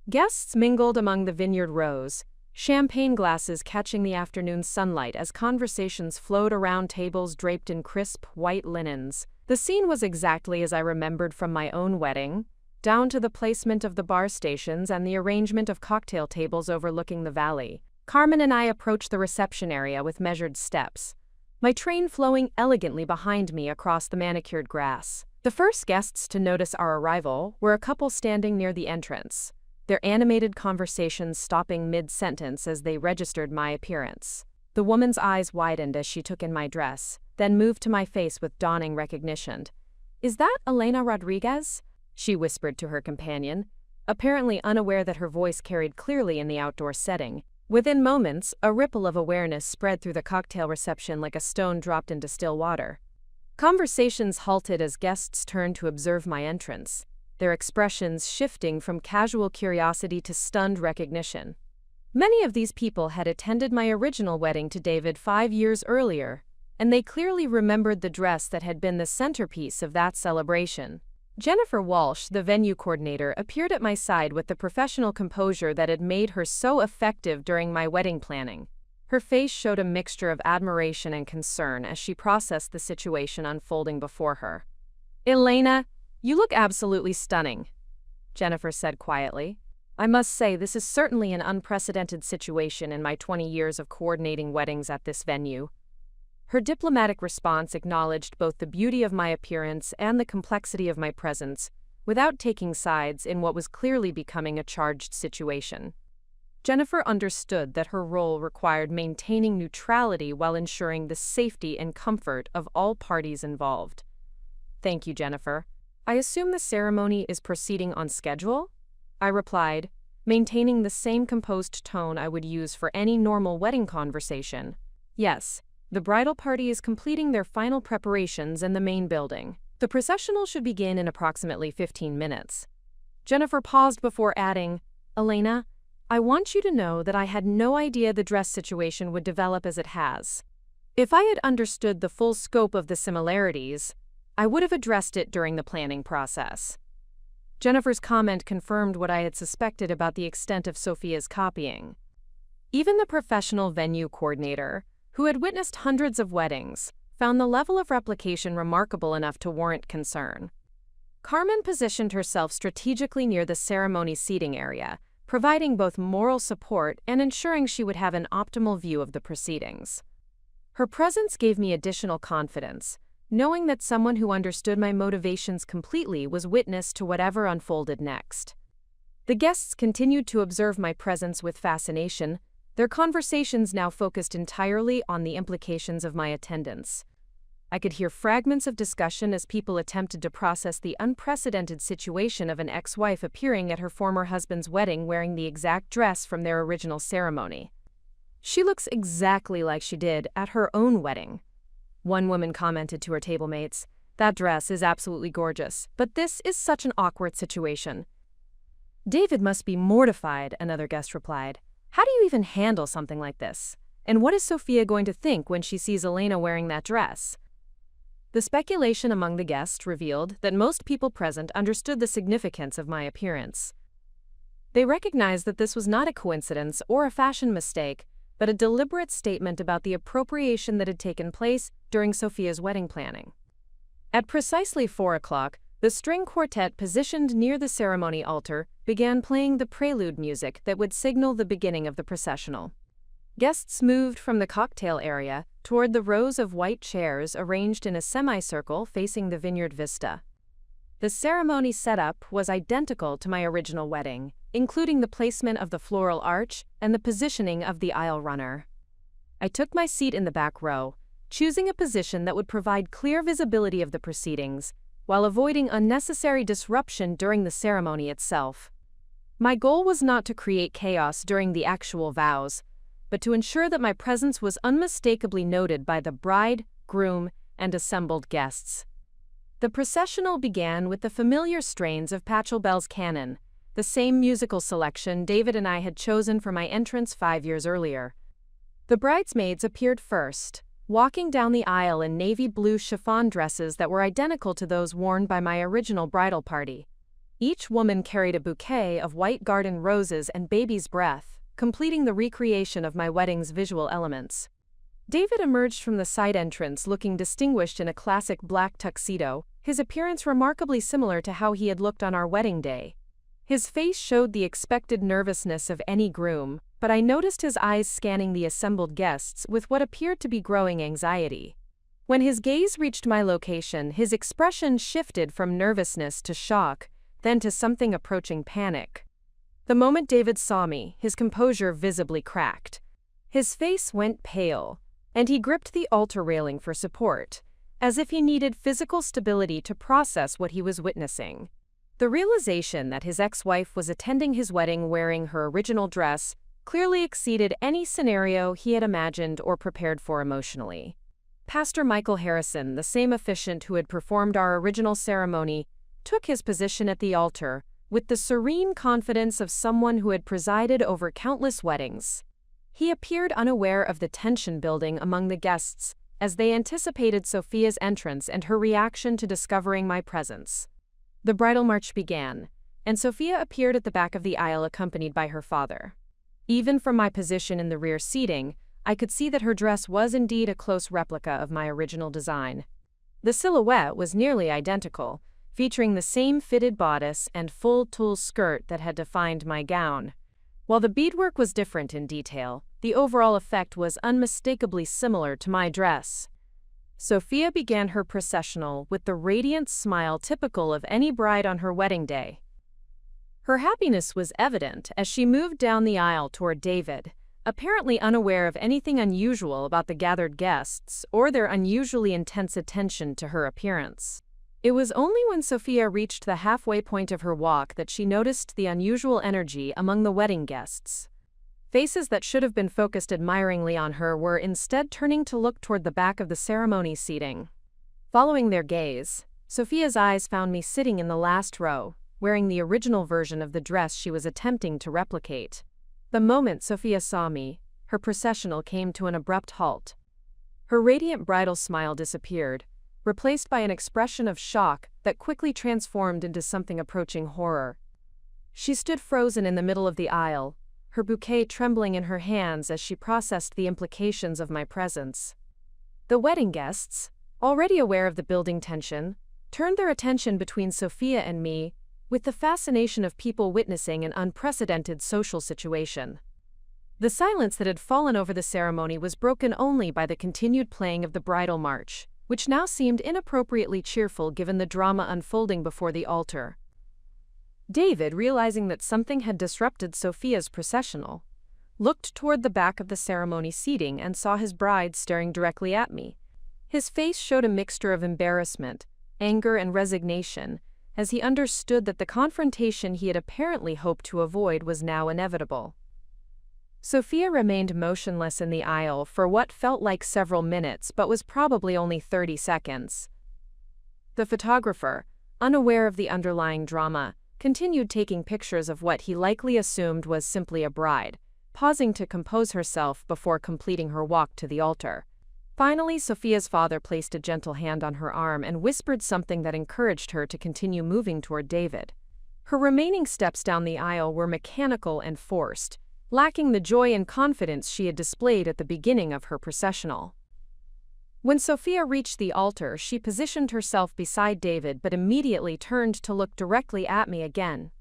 Guests mingled among the vineyard rows, champagne glasses catching the afternoon sunlight as conversations flowed around tables draped in crisp, white linens. The scene was exactly as I remembered from my own wedding, down to the placement of the bar stations and the arrangement of cocktail tables overlooking the valley. Carmen and I approached the reception area with measured steps, my train flowing elegantly behind me across the manicured grass. The first guests to notice our arrival were a couple standing near the entrance, their animated conversations stopping mid-sentence as they registered my appearance. The woman's eyes widened as she took in my dress, then moved to my face with dawning recognition. "Is that Elena Rodriguez?" she whispered to her companion, apparently unaware that her voice carried clearly in the outdoor setting. Within moments, a ripple of awareness spread through the cocktail reception like a stone dropped into still water. Conversations halted as guests turned to observe my entrance, their expressions shifting from casual curiosity to stunned recognition. Many of these people had attended my original wedding to David 5 years earlier, and they clearly remembered the dress that had been the centerpiece of that celebration. Jennifer Walsh, the venue coordinator, appeared at my side with the professional composure that had made her so effective during my wedding planning. Her face showed a mixture of admiration and concern as she processed the situation unfolding before her. "Elena, you look absolutely stunning," Jennifer said quietly. "I must say this is certainly an unprecedented situation in my 20 years of coordinating weddings at this venue." Her diplomatic response acknowledged both the beauty of my appearance and the complexity of my presence, without taking sides in what was clearly becoming a charged situation. Jennifer understood that her role required maintaining neutrality while ensuring the safety and comfort of all parties involved. "Thank you, Jennifer. I assume the ceremony is proceeding on schedule?" I replied, maintaining the same composed tone I would use for any normal wedding conversation. "Yes. The bridal party is completing their final preparations in the main building. The processional should begin in approximately 15 minutes. Jennifer paused before adding, "Elena, I want you to know that I had no idea the dress situation would develop as it has. If I had understood the full scope of the similarities, I would have addressed it during the planning process." Jennifer's comment confirmed what I had suspected about the extent of Sophia's copying. Even the professional venue coordinator, who had witnessed hundreds of weddings, found the level of replication remarkable enough to warrant concern. Carmen positioned herself strategically near the ceremony seating area, providing both moral support and ensuring she would have an optimal view of the proceedings. Her presence gave me additional confidence, knowing that someone who understood my motivations completely was witness to whatever unfolded next. The guests continued to observe my presence with fascination, their conversations now focused entirely on the implications of my attendance. I could hear fragments of discussion as people attempted to process the unprecedented situation of an ex-wife appearing at her former husband's wedding wearing the exact dress from their original ceremony. "She looks exactly like she did at her own wedding," one woman commented to her table mates. "That dress is absolutely gorgeous, but this is such an awkward situation." "David must be mortified," another guest replied. "How do you even handle something like this? And what is Sophia going to think when she sees Elena wearing that dress?" The speculation among the guests revealed that most people present understood the significance of my appearance. They recognized that this was not a coincidence or a fashion mistake, but a deliberate statement about the appropriation that had taken place during Sophia's wedding planning. At precisely 4 o'clock, the string quartet positioned near the ceremony altar began playing the prelude music that would signal the beginning of the processional. Guests moved from the cocktail area toward the rows of white chairs arranged in a semicircle facing the vineyard vista. The ceremony setup was identical to my original wedding, including the placement of the floral arch and the positioning of the aisle runner. I took my seat in the back row, choosing a position that would provide clear visibility of the proceedings, while avoiding unnecessary disruption during the ceremony itself. My goal was not to create chaos during the actual vows, but to ensure that my presence was unmistakably noted by the bride, groom, and assembled guests. The processional began with the familiar strains of Pachelbel's canon, the same musical selection David and I had chosen for my entrance 5 years earlier. The bridesmaids appeared first, walking down the aisle in navy blue chiffon dresses that were identical to those worn by my original bridal party. Each woman carried a bouquet of white garden roses and baby's breath, completing the recreation of my wedding's visual elements. David emerged from the side entrance looking distinguished in a classic black tuxedo, his appearance remarkably similar to how he had looked on our wedding day. His face showed the expected nervousness of any groom, but I noticed his eyes scanning the assembled guests with what appeared to be growing anxiety. When his gaze reached my location, his expression shifted from nervousness to shock, then to something approaching panic. The moment David saw me, his composure visibly cracked. His face went pale, and he gripped the altar railing for support, as if he needed physical stability to process what he was witnessing. The realization that his ex-wife was attending his wedding wearing her original dress clearly exceeded any scenario he had imagined or prepared for emotionally. Pastor Michael Harrison, the same officiant who had performed our original ceremony, took his position at the altar with the serene confidence of someone who had presided over countless weddings. He appeared unaware of the tension building among the guests as they anticipated Sophia's entrance and her reaction to discovering my presence. The bridal march began, and Sophia appeared at the back of the aisle accompanied by her father. Even from my position in the rear seating, I could see that her dress was indeed a close replica of my original design. The silhouette was nearly identical, featuring the same fitted bodice and full tulle skirt that had defined my gown. While the beadwork was different in detail, the overall effect was unmistakably similar to my dress. Sophia began her processional with the radiant smile typical of any bride on her wedding day. Her happiness was evident as she moved down the aisle toward David, apparently unaware of anything unusual about the gathered guests or their unusually intense attention to her appearance. It was only when Sophia reached the halfway point of her walk that she noticed the unusual energy among the wedding guests. Faces that should have been focused admiringly on her were instead turning to look toward the back of the ceremony seating. Following their gaze, Sophia's eyes found me sitting in the last row, wearing the original version of the dress she was attempting to replicate. The moment Sophia saw me, her processional came to an abrupt halt. Her radiant bridal smile disappeared, replaced by an expression of shock that quickly transformed into something approaching horror. She stood frozen in the middle of the aisle, her bouquet trembling in her hands as she processed the implications of my presence. The wedding guests, already aware of the building tension, turned their attention between Sophia and me, with the fascination of people witnessing an unprecedented social situation. The silence that had fallen over the ceremony was broken only by the continued playing of the bridal march, which now seemed inappropriately cheerful given the drama unfolding before the altar. David, realizing that something had disrupted Sophia's processional, looked toward the back of the ceremony seating and saw his bride staring directly at me. His face showed a mixture of embarrassment, anger, and resignation, as he understood that the confrontation he had apparently hoped to avoid was now inevitable. Sophia remained motionless in the aisle for what felt like several minutes but was probably only 30 seconds. The photographer, unaware of the underlying drama, continued taking pictures of what he likely assumed was simply a bride, pausing to compose herself before completing her walk to the altar. Finally, Sophia's father placed a gentle hand on her arm and whispered something that encouraged her to continue moving toward David. Her remaining steps down the aisle were mechanical and forced, lacking the joy and confidence she had displayed at the beginning of her processional. When Sophia reached the altar, she positioned herself beside David but immediately turned to look directly at me again.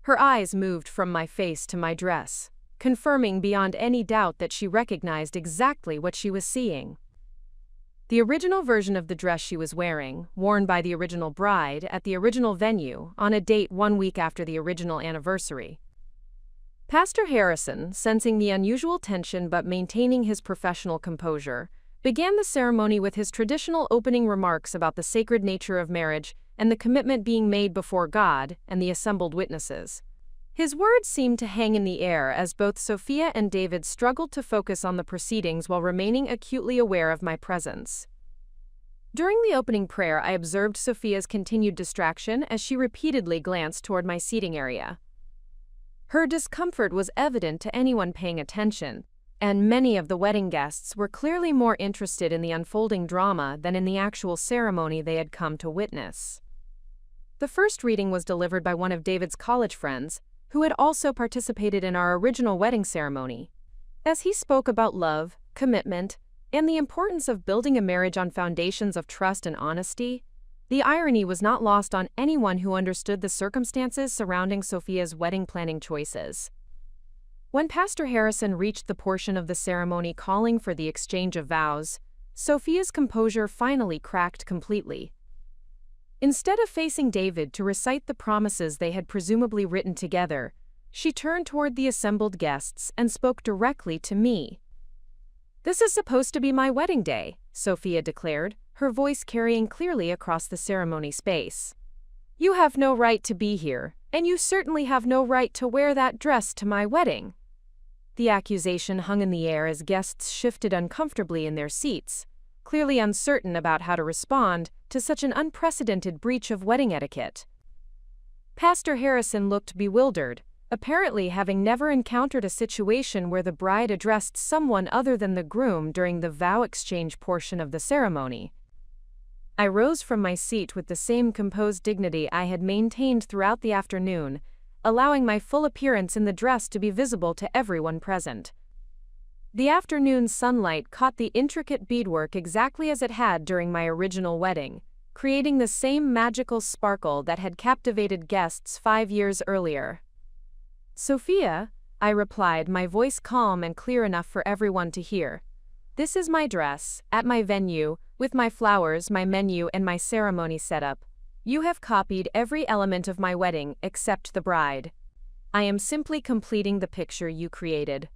Her eyes moved from my face to my dress, confirming beyond any doubt that she recognized exactly what she was seeing. The original version of the dress she was wearing, worn by the original bride at the original venue on a date 1 week after the original anniversary. Pastor Harrison, sensing the unusual tension but maintaining his professional composure, began the ceremony with his traditional opening remarks about the sacred nature of marriage and the commitment being made before God and the assembled witnesses. His words seemed to hang in the air as both Sophia and David struggled to focus on the proceedings while remaining acutely aware of my presence. During the opening prayer, I observed Sophia's continued distraction as she repeatedly glanced toward my seating area. Her discomfort was evident to anyone paying attention, and many of the wedding guests were clearly more interested in the unfolding drama than in the actual ceremony they had come to witness. The first reading was delivered by one of David's college friends, who had also participated in our original wedding ceremony. As he spoke about love, commitment, and the importance of building a marriage on foundations of trust and honesty, the irony was not lost on anyone who understood the circumstances surrounding Sophia's wedding planning choices. When Pastor Harrison reached the portion of the ceremony calling for the exchange of vows, Sophia's composure finally cracked completely. Instead of facing David to recite the promises they had presumably written together, she turned toward the assembled guests and spoke directly to me. "This is supposed to be my wedding day," Sophia declared, her voice carrying clearly across the ceremony space. "You have no right to be here, and you certainly have no right to wear that dress to my wedding." The accusation hung in the air as guests shifted uncomfortably in their seats, clearly uncertain about how to respond to such an unprecedented breach of wedding etiquette. Pastor Harrison looked bewildered, apparently having never encountered a situation where the bride addressed someone other than the groom during the vow exchange portion of the ceremony. I rose from my seat with the same composed dignity I had maintained throughout the afternoon, allowing my full appearance in the dress to be visible to everyone present. The afternoon sunlight caught the intricate beadwork exactly as it had during my original wedding, creating the same magical sparkle that had captivated guests 5 years earlier. "Sophia," I replied, my voice calm and clear enough for everyone to hear. "This is my dress, at my venue, with my flowers, my menu, and my ceremony setup. You have copied every element of my wedding except the bride. I am simply completing the picture you created."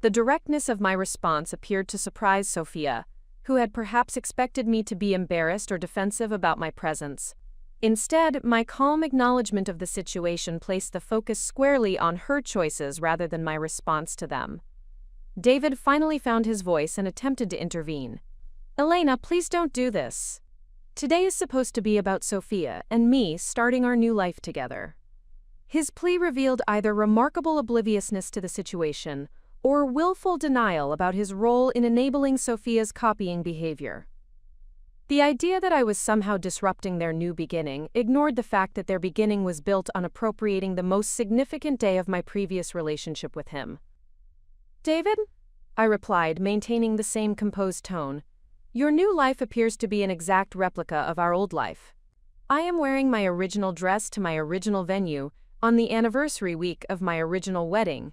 The directness of my response appeared to surprise Sophia, who had perhaps expected me to be embarrassed or defensive about my presence. Instead, my calm acknowledgement of the situation placed the focus squarely on her choices rather than my response to them. David finally found his voice and attempted to intervene. "Elena, please don't do this. Today is supposed to be about Sophia and me starting our new life together." His plea revealed either remarkable obliviousness to the situation or willful denial about his role in enabling Sophia's copying behavior. The idea that I was somehow disrupting their new beginning ignored the fact that their beginning was built on appropriating the most significant day of my previous relationship with him. "David," I replied, maintaining the same composed tone, "your new life appears to be an exact replica of our old life. I am wearing my original dress to my original venue on the anniversary week of my original wedding.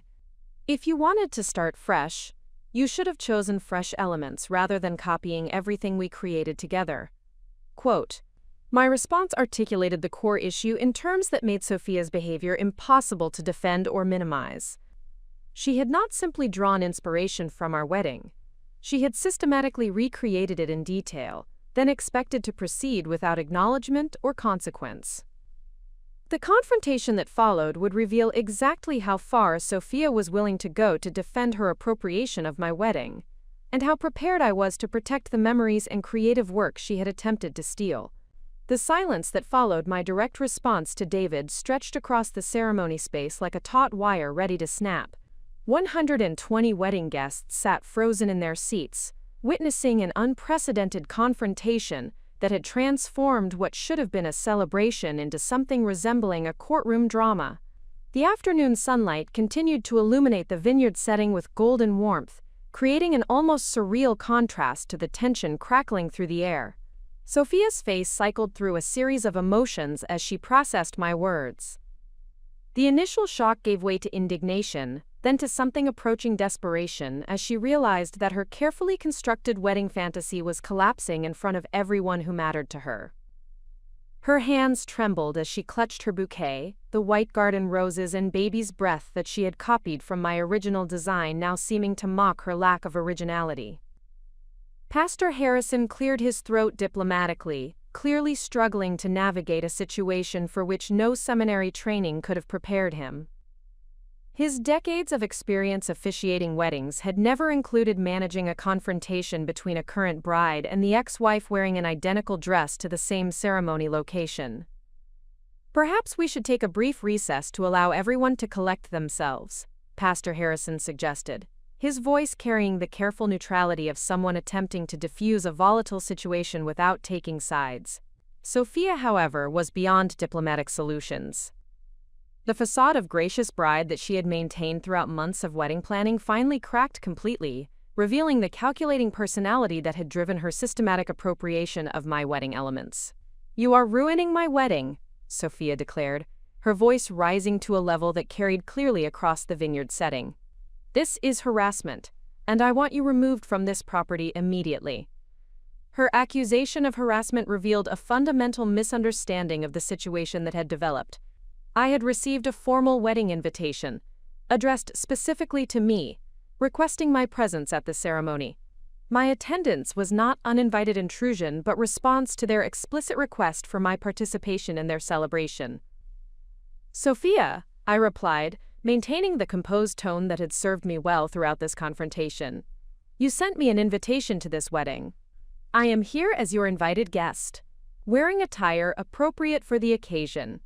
If you wanted to start fresh, you should have chosen fresh elements rather than copying everything we created together." Quote, my response articulated the core issue in terms that made Sophia's behavior impossible to defend or minimize. She had not simply drawn inspiration from our wedding. She had systematically recreated it in detail, then expected to proceed without acknowledgement or consequence. The confrontation that followed would reveal exactly how far Sophia was willing to go to defend her appropriation of my wedding, and how prepared I was to protect the memories and creative work she had attempted to steal. The silence that followed my direct response to David stretched across the ceremony space like a taut wire ready to snap. 120 wedding guests sat frozen in their seats, witnessing an unprecedented confrontation that had transformed what should have been a celebration into something resembling a courtroom drama. The afternoon sunlight continued to illuminate the vineyard setting with golden warmth, creating an almost surreal contrast to the tension crackling through the air. Sophia's face cycled through a series of emotions as she processed my words. The initial shock gave way to indignation, then to something approaching desperation as she realized that her carefully constructed wedding fantasy was collapsing in front of everyone who mattered to her. Her hands trembled as she clutched her bouquet, the white garden roses and baby's breath that she had copied from my original design now seeming to mock her lack of originality. Pastor Harrison cleared his throat diplomatically, clearly struggling to navigate a situation for which no seminary training could have prepared him. His decades of experience officiating weddings had never included managing a confrontation between a current bride and the ex-wife wearing an identical dress to the same ceremony location. "Perhaps we should take a brief recess to allow everyone to collect themselves," Pastor Harrison suggested, his voice carrying the careful neutrality of someone attempting to diffuse a volatile situation without taking sides. Sophia, however, was beyond diplomatic solutions. The facade of gracious bride that she had maintained throughout months of wedding planning finally cracked completely, revealing the calculating personality that had driven her systematic appropriation of my wedding elements. "You are ruining my wedding," Sophia declared, her voice rising to a level that carried clearly across the vineyard setting. "This is harassment, and I want you removed from this property immediately." Her accusation of harassment revealed a fundamental misunderstanding of the situation that had developed. I had received a formal wedding invitation, addressed specifically to me, requesting my presence at the ceremony. My attendance was not uninvited intrusion but response to their explicit request for my participation in their celebration. "Sophia," I replied, maintaining the composed tone that had served me well throughout this confrontation, "you sent me an invitation to this wedding. I am here as your invited guest, wearing attire appropriate for the occasion.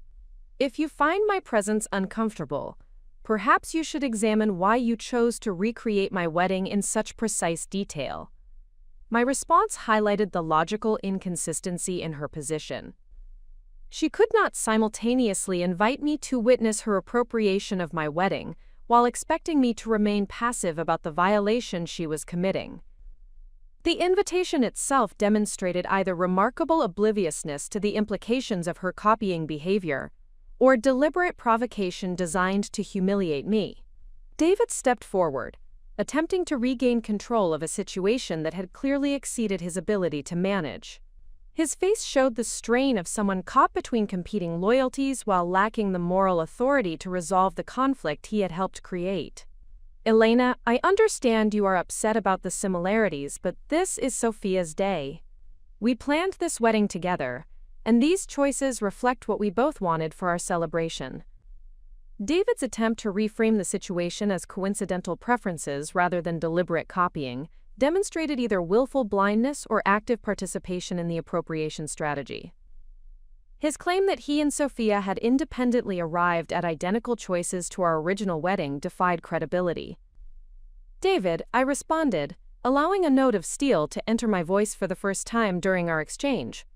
If you find my presence uncomfortable, perhaps you should examine why you chose to recreate my wedding in such precise detail." My response highlighted the logical inconsistency in her position. She could not simultaneously invite me to witness her appropriation of my wedding while expecting me to remain passive about the violation she was committing. The invitation itself demonstrated either remarkable obliviousness to the implications of her copying behavior or deliberate provocation designed to humiliate me. David stepped forward, attempting to regain control of a situation that had clearly exceeded his ability to manage. His face showed the strain of someone caught between competing loyalties while lacking the moral authority to resolve the conflict he had helped create. "Elena, I understand you are upset about the similarities, but this is Sophia's day. We planned this wedding together, and these choices reflect what we both wanted for our celebration." David's attempt to reframe the situation as coincidental preferences rather than deliberate copying demonstrated either willful blindness or active participation in the appropriation strategy. His claim that he and Sophia had independently arrived at identical choices to our original wedding defied credibility. "David," I responded, allowing a note of steel to enter my voice for the first time during our exchange,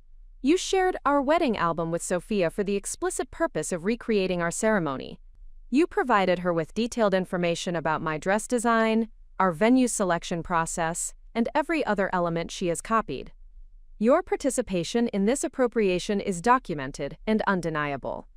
"you shared our wedding album with Sophia for the explicit purpose of recreating our ceremony. You provided her with detailed information about my dress design, our venue selection process, and every other element she has copied. Your participation in this appropriation is documented and undeniable."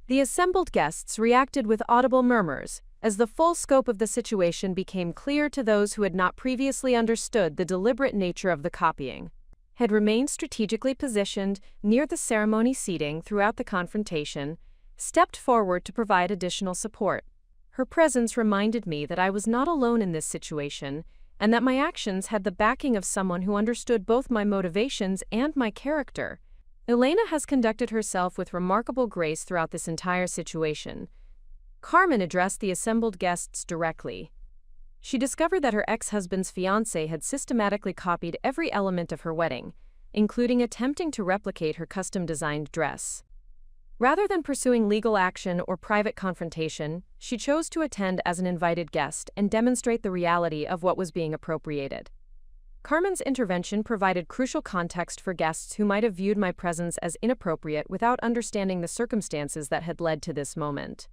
The assembled guests reacted with audible murmurs as the full scope of the situation became clear to those who had not previously understood the deliberate nature of the copying. Had remained strategically positioned near the ceremony seating throughout the confrontation, stepped forward to provide additional support. Her presence reminded me that I was not alone in this situation and that my actions had the backing of someone who understood both my motivations and my character. "Elena has conducted herself with remarkable grace throughout this entire situation." Carmen addressed the assembled guests directly. She discovered that her ex-husband's fiancé had systematically copied every element of her wedding, including attempting to replicate her custom-designed dress. Rather than pursuing legal action or private confrontation, she chose to attend as an invited guest and demonstrate the reality of what was being appropriated. Carmen's intervention provided crucial context for guests who might have viewed my presence as inappropriate without understanding the circumstances that had led to this moment.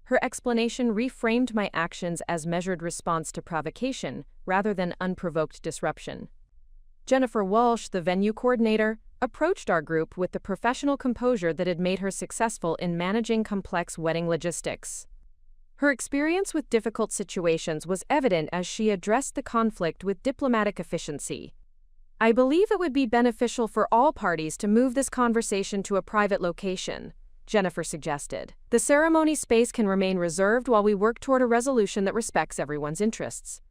Her explanation reframed my actions as measured response to provocation rather than unprovoked disruption. Jennifer Walsh, the venue coordinator, approached our group with the professional composure that had made her successful in managing complex wedding logistics. Her experience with difficult situations was evident as she addressed the conflict with diplomatic efficiency. "I believe it would be beneficial for all parties to move this conversation to a private location," Jennifer suggested. "The ceremony space can remain reserved while we work toward a resolution that respects everyone's interests."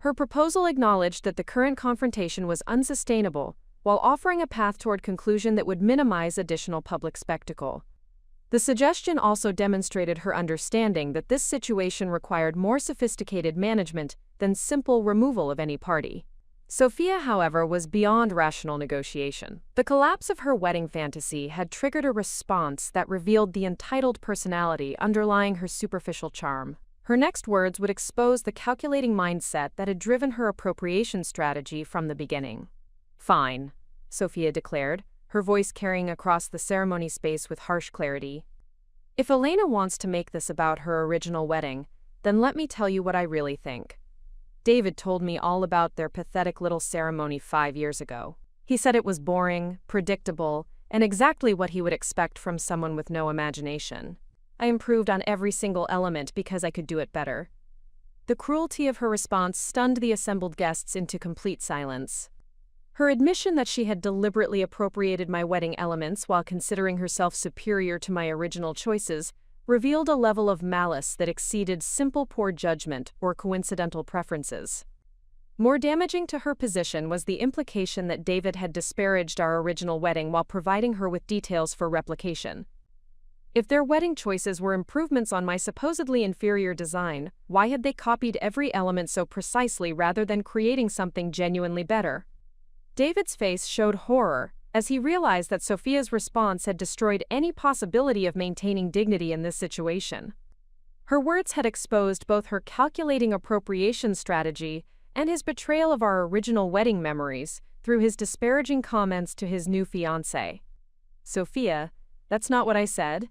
Her proposal acknowledged that the current confrontation was unsustainable, while offering a path toward conclusion that would minimize additional public spectacle. The suggestion also demonstrated her understanding that this situation required more sophisticated management than simple removal of any party. Sophia, however, was beyond rational negotiation. The collapse of her wedding fantasy had triggered a response that revealed the entitled personality underlying her superficial charm. Her next words would expose the calculating mindset that had driven her appropriation strategy from the beginning. "Fine," Sophia declared, her voice carrying across the ceremony space with harsh clarity. "If Elena wants to make this about her original wedding, then let me tell you what I really think. David told me all about their pathetic little ceremony 5 years ago. He said it was boring, predictable, and exactly what he would expect from someone with no imagination. I improved on every single element because I could do it better." The cruelty of her response stunned the assembled guests into complete silence. Her admission that she had deliberately appropriated my wedding elements while considering herself superior to my original choices revealed a level of malice that exceeded simple poor judgment or coincidental preferences. More damaging to her position was the implication that David had disparaged our original wedding while providing her with details for replication. If their wedding choices were improvements on my supposedly inferior design, why had they copied every element so precisely rather than creating something genuinely better? David's face showed horror as he realized that Sophia's response had destroyed any possibility of maintaining dignity in this situation. Her words had exposed both her calculating appropriation strategy and his betrayal of our original wedding memories through his disparaging comments to his new fiancée. "Sophia, that's not what I said."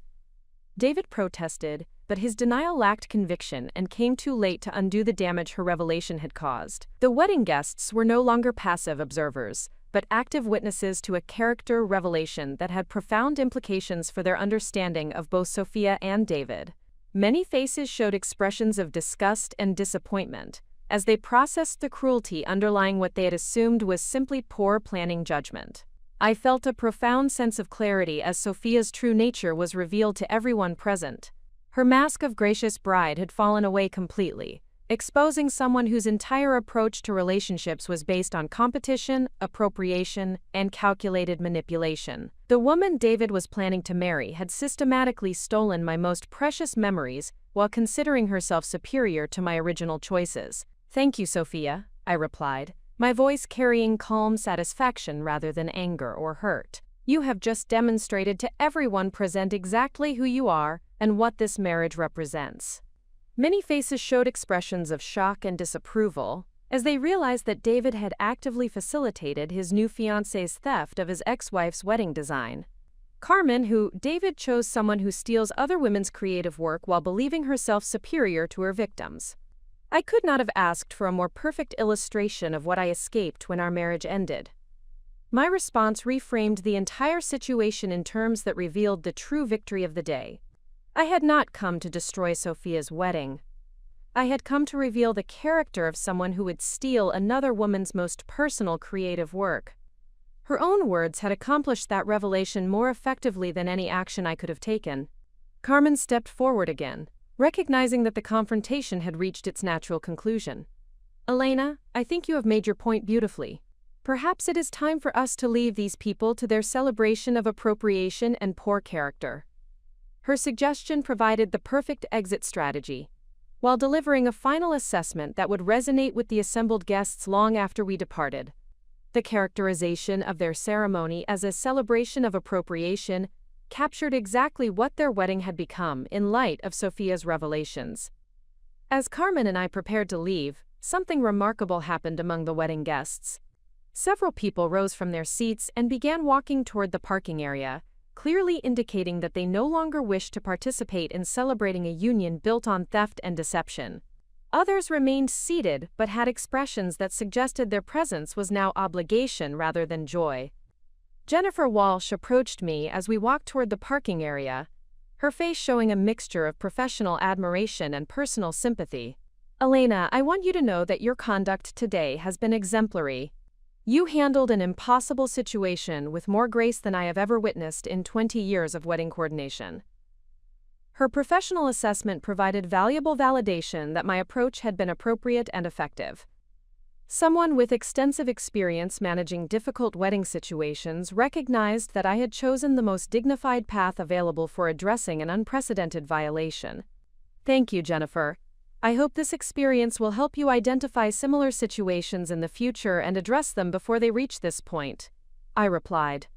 David protested, but his denial lacked conviction and came too late to undo the damage her revelation had caused. The wedding guests were no longer passive observers, but active witnesses to a character revelation that had profound implications for their understanding of both Sophia and David. Many faces showed expressions of disgust and disappointment as they processed the cruelty underlying what they had assumed was simply poor planning judgment. I felt a profound sense of clarity as Sophia's true nature was revealed to everyone present. Her mask of gracious bride had fallen away completely, exposing someone whose entire approach to relationships was based on competition, appropriation, and calculated manipulation. The woman David was planning to marry had systematically stolen my most precious memories while considering herself superior to my original choices. "Thank you, Sophia," I replied, my voice carrying calm satisfaction rather than anger or hurt. "You have just demonstrated to everyone present exactly who you are and what this marriage represents." Many faces showed expressions of shock and disapproval as they realized that David had actively facilitated his new fiancé's theft of his ex-wife's wedding design. Carmen, who David chose someone who steals other women's creative work while believing herself superior to her victims. I could not have asked for a more perfect illustration of what I escaped when our marriage ended. My response reframed the entire situation in terms that revealed the true victory of the day. I had not come to destroy Sophia's wedding. I had come to reveal the character of someone who would steal another woman's most personal creative work. Her own words had accomplished that revelation more effectively than any action I could have taken. Carmen stepped forward again, recognizing that the confrontation had reached its natural conclusion. "Elena, I think you have made your point beautifully. Perhaps it is time for us to leave these people to their celebration of appropriation and poor character." Her suggestion provided the perfect exit strategy, while delivering a final assessment that would resonate with the assembled guests long after we departed. The characterization of their ceremony as a celebration of appropriation captured exactly what their wedding had become in light of Sophia's revelations. As Carmen and I prepared to leave, something remarkable happened among the wedding guests. Several people rose from their seats and began walking toward the parking area, clearly indicating that they no longer wished to participate in celebrating a union built on theft and deception. Others remained seated but had expressions that suggested their presence was now obligation rather than joy. Jennifer Walsh approached me as we walked toward the parking area, her face showing a mixture of professional admiration and personal sympathy. "Elena, I want you to know that your conduct today has been exemplary. You handled an impossible situation with more grace than I have ever witnessed in 20 years of wedding coordination." Her professional assessment provided valuable validation that my approach had been appropriate and effective. Someone with extensive experience managing difficult wedding situations recognized that I had chosen the most dignified path available for addressing an unprecedented violation. Thank you, Jennifer. I hope this experience will help you identify similar situations in the future and address them before they reach this point, I replied.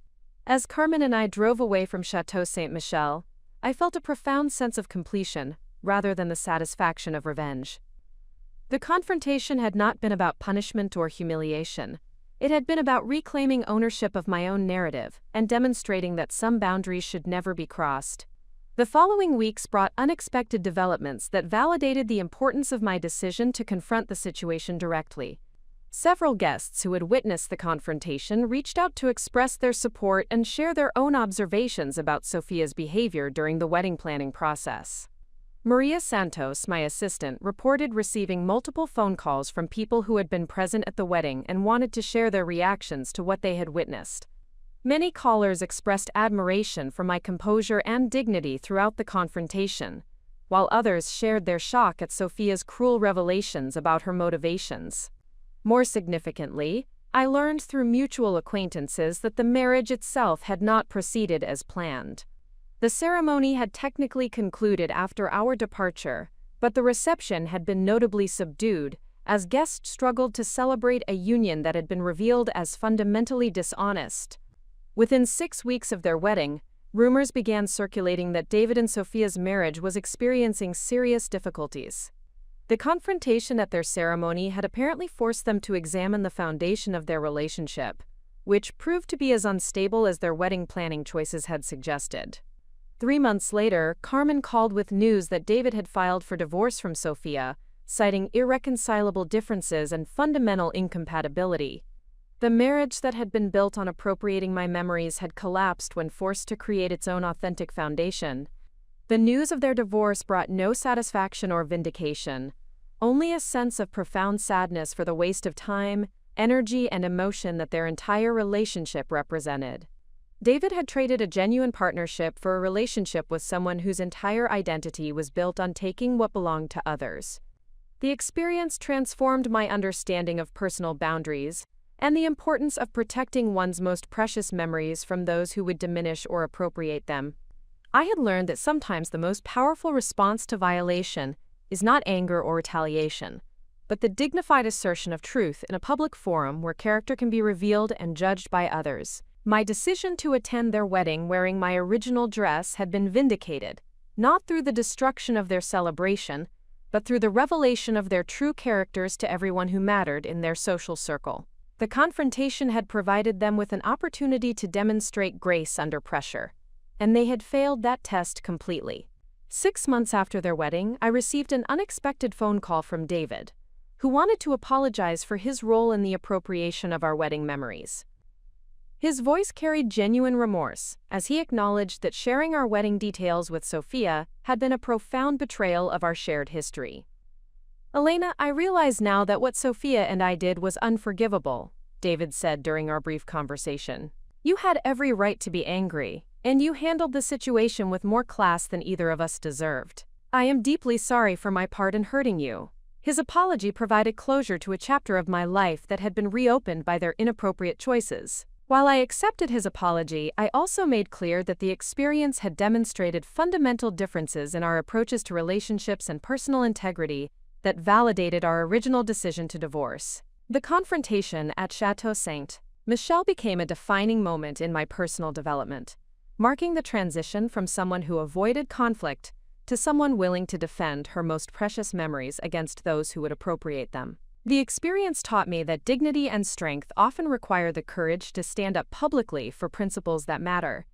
As Carmen and I drove away from Chateau Saint Michel, I felt a profound sense of completion, rather than the satisfaction of revenge. The confrontation had not been about punishment or humiliation. It had been about reclaiming ownership of my own narrative and demonstrating that some boundaries should never be crossed. The following weeks brought unexpected developments that validated the importance of my decision to confront the situation directly. Several guests who had witnessed the confrontation reached out to express their support and share their own observations about Sophia's behavior during the wedding planning process. Maria Santos, my assistant, reported receiving multiple phone calls from people who had been present at the wedding and wanted to share their reactions to what they had witnessed. Many callers expressed admiration for my composure and dignity throughout the confrontation, while others shared their shock at Sophia's cruel revelations about her motivations. More significantly, I learned through mutual acquaintances that the marriage itself had not proceeded as planned. The ceremony had technically concluded after our departure, but the reception had been notably subdued, as guests struggled to celebrate a union that had been revealed as fundamentally dishonest. Within 6 weeks of their wedding, rumors began circulating that David and Sophia's marriage was experiencing serious difficulties. The confrontation at their ceremony had apparently forced them to examine the foundation of their relationship, which proved to be as unstable as their wedding planning choices had suggested. 3 months later, Carmen called with news that David had filed for divorce from Sophia, citing irreconcilable differences and fundamental incompatibility. The marriage that had been built on appropriating my memories had collapsed when forced to create its own authentic foundation. The news of their divorce brought no satisfaction or vindication, only a sense of profound sadness for the waste of time, energy, and emotion that their entire relationship represented. David had traded a genuine partnership for a relationship with someone whose entire identity was built on taking what belonged to others. The experience transformed my understanding of personal boundaries and the importance of protecting one's most precious memories from those who would diminish or appropriate them. I had learned that sometimes the most powerful response to violation is not anger or retaliation, but the dignified assertion of truth in a public forum where character can be revealed and judged by others. My decision to attend their wedding wearing my original dress had been vindicated, not through the destruction of their celebration, but through the revelation of their true characters to everyone who mattered in their social circle. The confrontation had provided them with an opportunity to demonstrate grace under pressure, and they had failed that test completely. 6 months after their wedding, I received an unexpected phone call from David, who wanted to apologize for his role in the appropriation of our wedding memories. His voice carried genuine remorse, as he acknowledged that sharing our wedding details with Sophia had been a profound betrayal of our shared history. "Elena, I realize now that what Sophia and I did was unforgivable," David said during our brief conversation. "You had every right to be angry, and you handled the situation with more class than either of us deserved. I am deeply sorry for my part in hurting you." His apology provided closure to a chapter of my life that had been reopened by their inappropriate choices. While I accepted his apology, I also made clear that the experience had demonstrated fundamental differences in our approaches to relationships and personal integrity that validated our original decision to divorce. The confrontation at Chateau Saint Michel became a defining moment in my personal development, marking the transition from someone who avoided conflict to someone willing to defend her most precious memories against those who would appropriate them. The experience taught me that dignity and strength often require the courage to stand up publicly for principles that matter,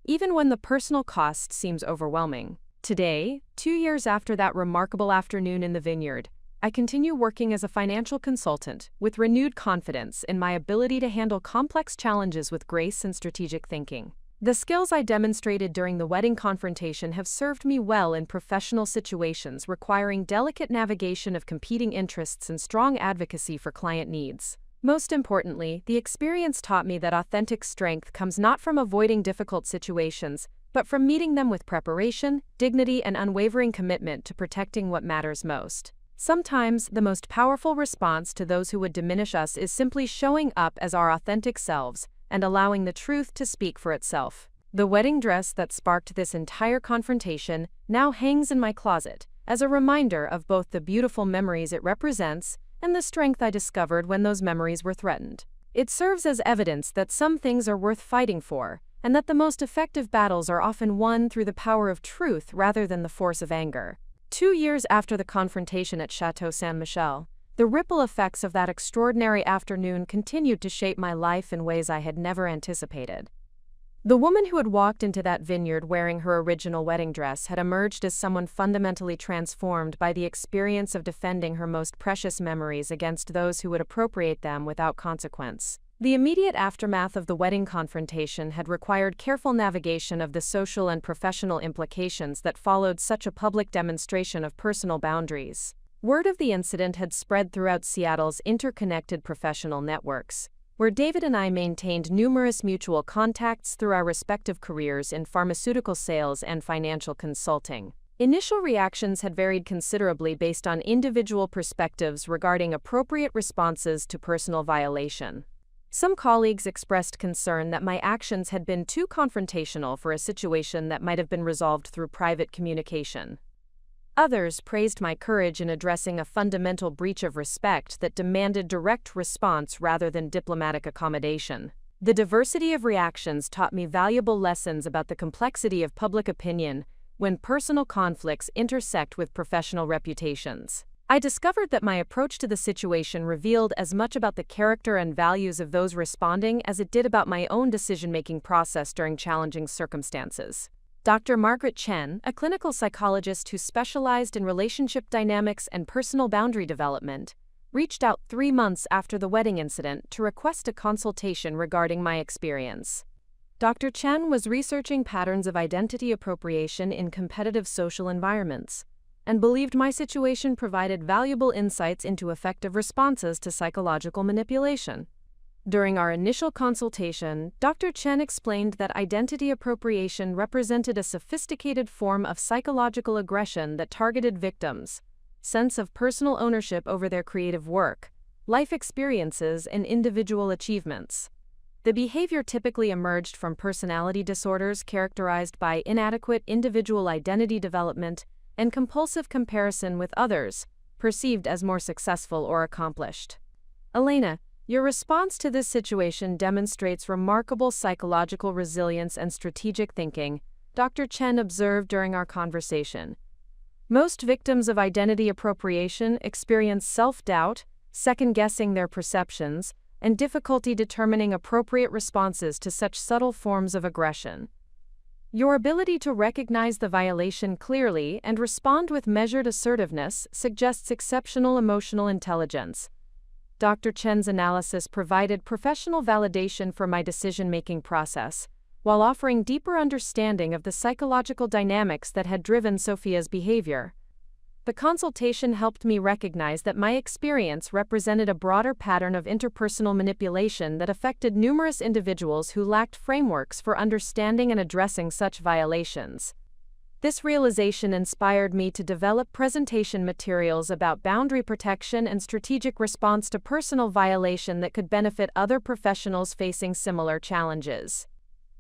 even when the personal cost seems overwhelming. Today, 2 years after that remarkable afternoon in the vineyard, I continue working as a financial consultant with renewed confidence in my ability to handle complex challenges with grace and strategic thinking. The skills I demonstrated during the wedding confrontation have served me well in professional situations requiring delicate navigation of competing interests and strong advocacy for client needs. Most importantly, the experience taught me that authentic strength comes not from avoiding difficult situations, but from meeting them with preparation, dignity, and unwavering commitment to protecting what matters most. Sometimes, the most powerful response to those who would diminish us is simply showing up as our authentic selves and allowing the truth to speak for itself. The wedding dress that sparked this entire confrontation now hangs in my closet as a reminder of both the beautiful memories it represents and the strength I discovered when those memories were threatened. It serves as evidence that some things are worth fighting for, and that the most effective battles are often won through the power of truth rather than the force of anger. 2 years after the confrontation at Chateau Saint-Michel, the ripple effects of that extraordinary afternoon continued to shape my life in ways I had never anticipated. The woman who had walked into that vineyard wearing her original wedding dress had emerged as someone fundamentally transformed by the experience of defending her most precious memories against those who would appropriate them without consequence. The immediate aftermath of the wedding confrontation had required careful navigation of the social and professional implications that followed such a public demonstration of personal boundaries. Word of the incident had spread throughout Seattle's interconnected professional networks, where David and I maintained numerous mutual contacts through our respective careers in pharmaceutical sales and financial consulting. Initial reactions had varied considerably based on individual perspectives regarding appropriate responses to personal violation. Some colleagues expressed concern that my actions had been too confrontational for a situation that might have been resolved through private communication. Others praised my courage in addressing a fundamental breach of respect that demanded direct response rather than diplomatic accommodation. The diversity of reactions taught me valuable lessons about the complexity of public opinion when personal conflicts intersect with professional reputations. I discovered that my approach to the situation revealed as much about the character and values of those responding as it did about my own decision-making process during challenging circumstances. Dr. Margaret Chen, a clinical psychologist who specialized in relationship dynamics and personal boundary development, reached out 3 months after the wedding incident to request a consultation regarding my experience. Dr. Chen was researching patterns of identity appropriation in competitive social environments, and believed my situation provided valuable insights into effective responses to psychological manipulation. During our initial consultation, Dr. Chen explained that identity appropriation represented a sophisticated form of psychological aggression that targeted victims' sense of personal ownership over their creative work, life experiences, and individual achievements. The behavior typically emerged from personality disorders characterized by inadequate individual identity development and compulsive comparison with others, perceived as more successful or accomplished. Elena, your response to this situation demonstrates remarkable psychological resilience and strategic thinking, Dr. Chen observed during our conversation. Most victims of identity appropriation experience self-doubt, second-guessing their perceptions, and difficulty determining appropriate responses to such subtle forms of aggression. Your ability to recognize the violation clearly and respond with measured assertiveness suggests exceptional emotional intelligence. Dr. Chen's analysis provided professional validation for my decision-making process, while offering deeper understanding of the psychological dynamics that had driven Sophia's behavior. The consultation helped me recognize that my experience represented a broader pattern of interpersonal manipulation that affected numerous individuals who lacked frameworks for understanding and addressing such violations. This realization inspired me to develop presentation materials about boundary protection and strategic response to personal violation that could benefit other professionals facing similar challenges.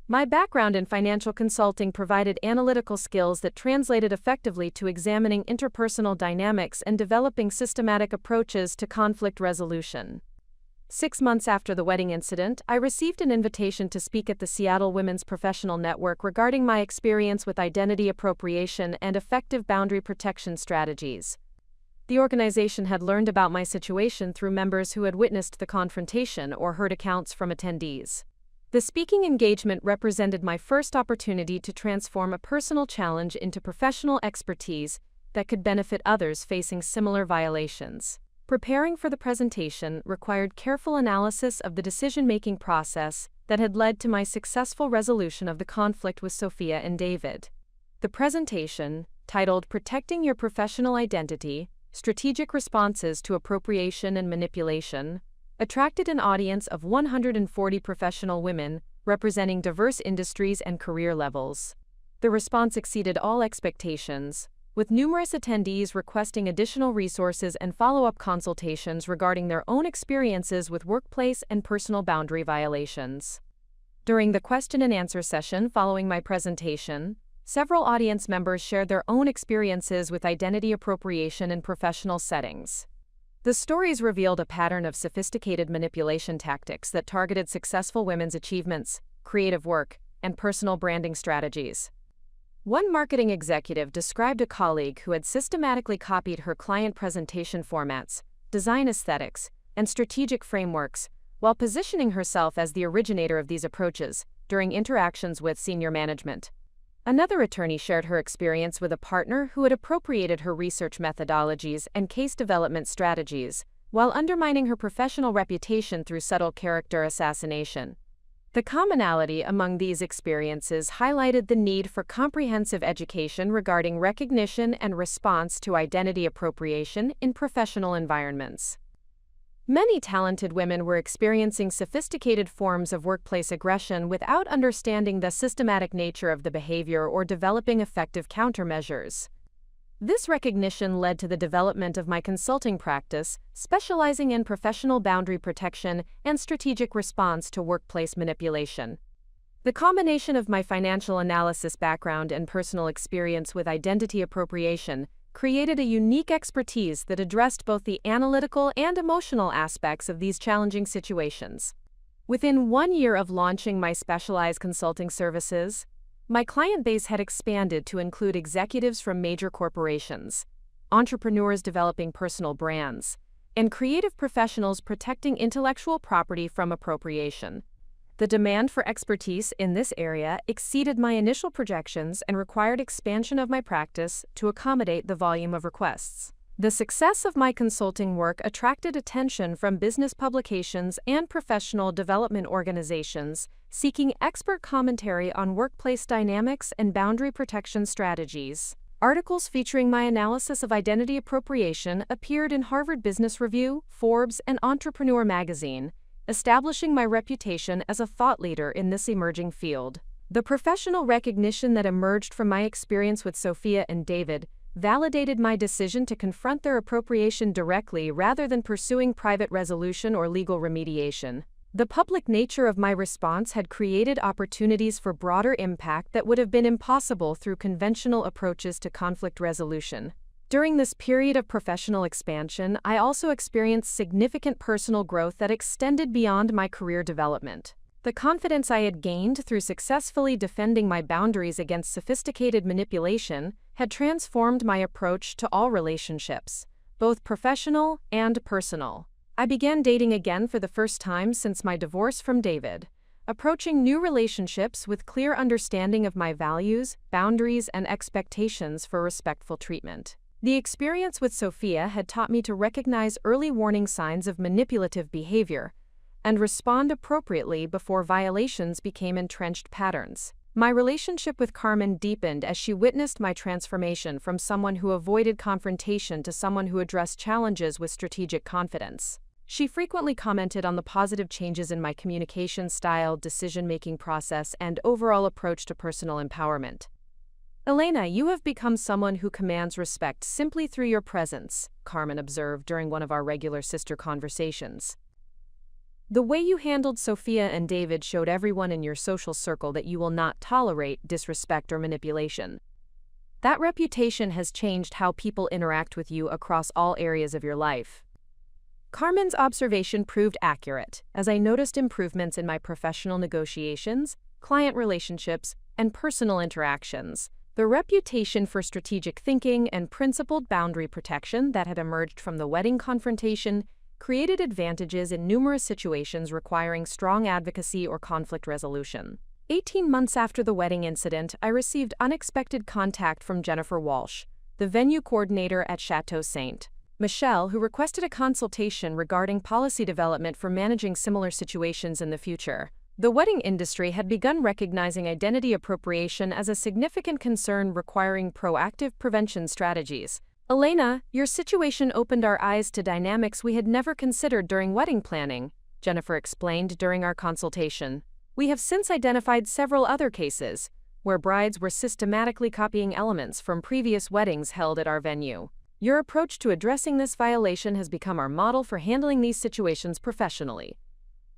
My background in financial consulting provided analytical skills that translated effectively to examining interpersonal dynamics and developing systematic approaches to conflict resolution. 6 months after the wedding incident, I received an invitation to speak at the Seattle Women's Professional Network regarding my experience with identity appropriation and effective boundary protection strategies. The organization had learned about my situation through members who had witnessed the confrontation or heard accounts from attendees. The speaking engagement represented my first opportunity to transform a personal challenge into professional expertise that could benefit others facing similar violations. Preparing for the presentation required careful analysis of the decision-making process that had led to my successful resolution of the conflict with Sophia and David. The presentation, titled Protecting Your Professional Identity: Strategic Responses to Appropriation and Manipulation, attracted an audience of 140 professional women representing diverse industries and career levels. The response exceeded all expectations, with numerous attendees requesting additional resources and follow-up consultations regarding their own experiences with workplace and personal boundary violations. During the question and answer session following my presentation, several audience members shared their own experiences with identity appropriation in professional settings. The stories revealed a pattern of sophisticated manipulation tactics that targeted successful women's achievements, creative work, and personal branding strategies. One marketing executive described a colleague who had systematically copied her client presentation formats, design aesthetics, and strategic frameworks, while positioning herself as the originator of these approaches during interactions with senior management. Another attorney shared her experience with a partner who had appropriated her research methodologies and case development strategies, while undermining her professional reputation through subtle character assassination. The commonality among these experiences highlighted the need for comprehensive education regarding recognition and response to identity appropriation in professional environments. Many talented women were experiencing sophisticated forms of workplace aggression without understanding the systematic nature of the behavior or developing effective countermeasures. This recognition led to the development of my consulting practice, specializing in professional boundary protection and strategic response to workplace manipulation. The combination of my financial analysis background and personal experience with identity appropriation created a unique expertise that addressed both the analytical and emotional aspects of these challenging situations. Within 1 year of launching my specialized consulting services, my client base had expanded to include executives from major corporations, entrepreneurs developing personal brands, and creative professionals protecting intellectual property from appropriation. The demand for expertise in this area exceeded my initial projections and required expansion of my practice to accommodate the volume of requests. The success of my consulting work attracted attention from business publications and professional development organizations seeking expert commentary on workplace dynamics and boundary protection strategies. Articles featuring my analysis of identity appropriation appeared in Harvard Business Review, Forbes, and Entrepreneur magazine, establishing my reputation as a thought leader in this emerging field. The professional recognition that emerged from my experience with Sophia and David validated my decision to confront their appropriation directly rather than pursuing private resolution or legal remediation. The public nature of my response had created opportunities for broader impact that would have been impossible through conventional approaches to conflict resolution. During this period of professional expansion, I also experienced significant personal growth that extended beyond my career development. The confidence I had gained through successfully defending my boundaries against sophisticated manipulation had transformed my approach to all relationships, both professional and personal. I began dating again for the first time since my divorce from David, approaching new relationships with clear understanding of my values, boundaries, and expectations for respectful treatment. The experience with Sophia had taught me to recognize early warning signs of manipulative behavior and respond appropriately before violations became entrenched patterns. My relationship with Carmen deepened as she witnessed my transformation from someone who avoided confrontation to someone who addressed challenges with strategic confidence. She frequently commented on the positive changes in my communication style, decision-making process, and overall approach to personal empowerment. "Elena, you have become someone who commands respect simply through your presence," Carmen observed during one of our regular sister conversations. "The way you handled Sophia and David showed everyone in your social circle that you will not tolerate disrespect or manipulation. That reputation has changed how people interact with you across all areas of your life." Carmen's observation proved accurate, as I noticed improvements in my professional negotiations, client relationships, and personal interactions. The reputation for strategic thinking and principled boundary protection that had emerged from the wedding confrontation created advantages in numerous situations requiring strong advocacy or conflict resolution. 18 months after the wedding incident, I received unexpected contact from Jennifer Walsh, the venue coordinator at Chateau St. Michel, who requested a consultation regarding policy development for managing similar situations in the future. The wedding industry had begun recognizing identity appropriation as a significant concern requiring proactive prevention strategies. "Elena, your situation opened our eyes to dynamics we had never considered during wedding planning," Jennifer explained during our consultation. "We have since identified several other cases, where brides were systematically copying elements from previous weddings held at our venue. Your approach to addressing this violation has become our model for handling these situations professionally.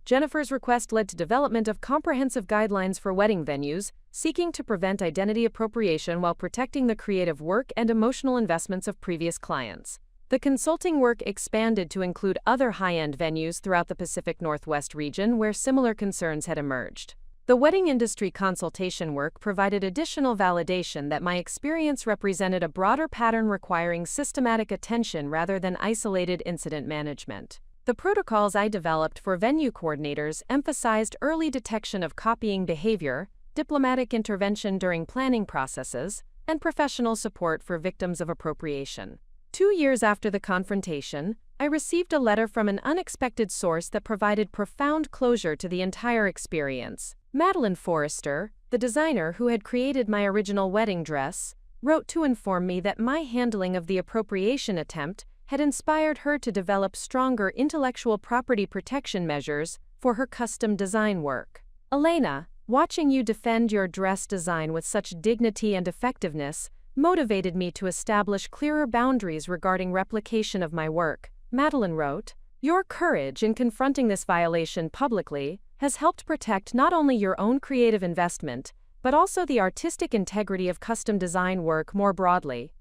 Jennifer's request led to development of comprehensive guidelines for wedding venues, seeking to prevent identity appropriation while protecting the creative work and emotional investments of previous clients. The consulting work expanded to include other high-end venues throughout the Pacific Northwest region where similar concerns had emerged. The wedding industry consultation work provided additional validation that my experience represented a broader pattern requiring systematic attention rather than isolated incident management. The protocols I developed for venue coordinators emphasized early detection of copying behavior, diplomatic intervention during planning processes, and professional support for victims of appropriation. 2 years after the confrontation, I received a letter from an unexpected source that provided profound closure to the entire experience. Madeline Forrester, the designer who had created my original wedding dress, wrote to inform me that my handling of the appropriation attempt had inspired her to develop stronger intellectual property protection measures for her custom design work. Elena, watching you defend your dress design with such dignity and effectiveness motivated me to establish clearer boundaries regarding replication of my work. Madeline wrote, "Your courage in confronting this violation publicly has helped protect not only your own creative investment, but also the artistic integrity of custom design work more broadly."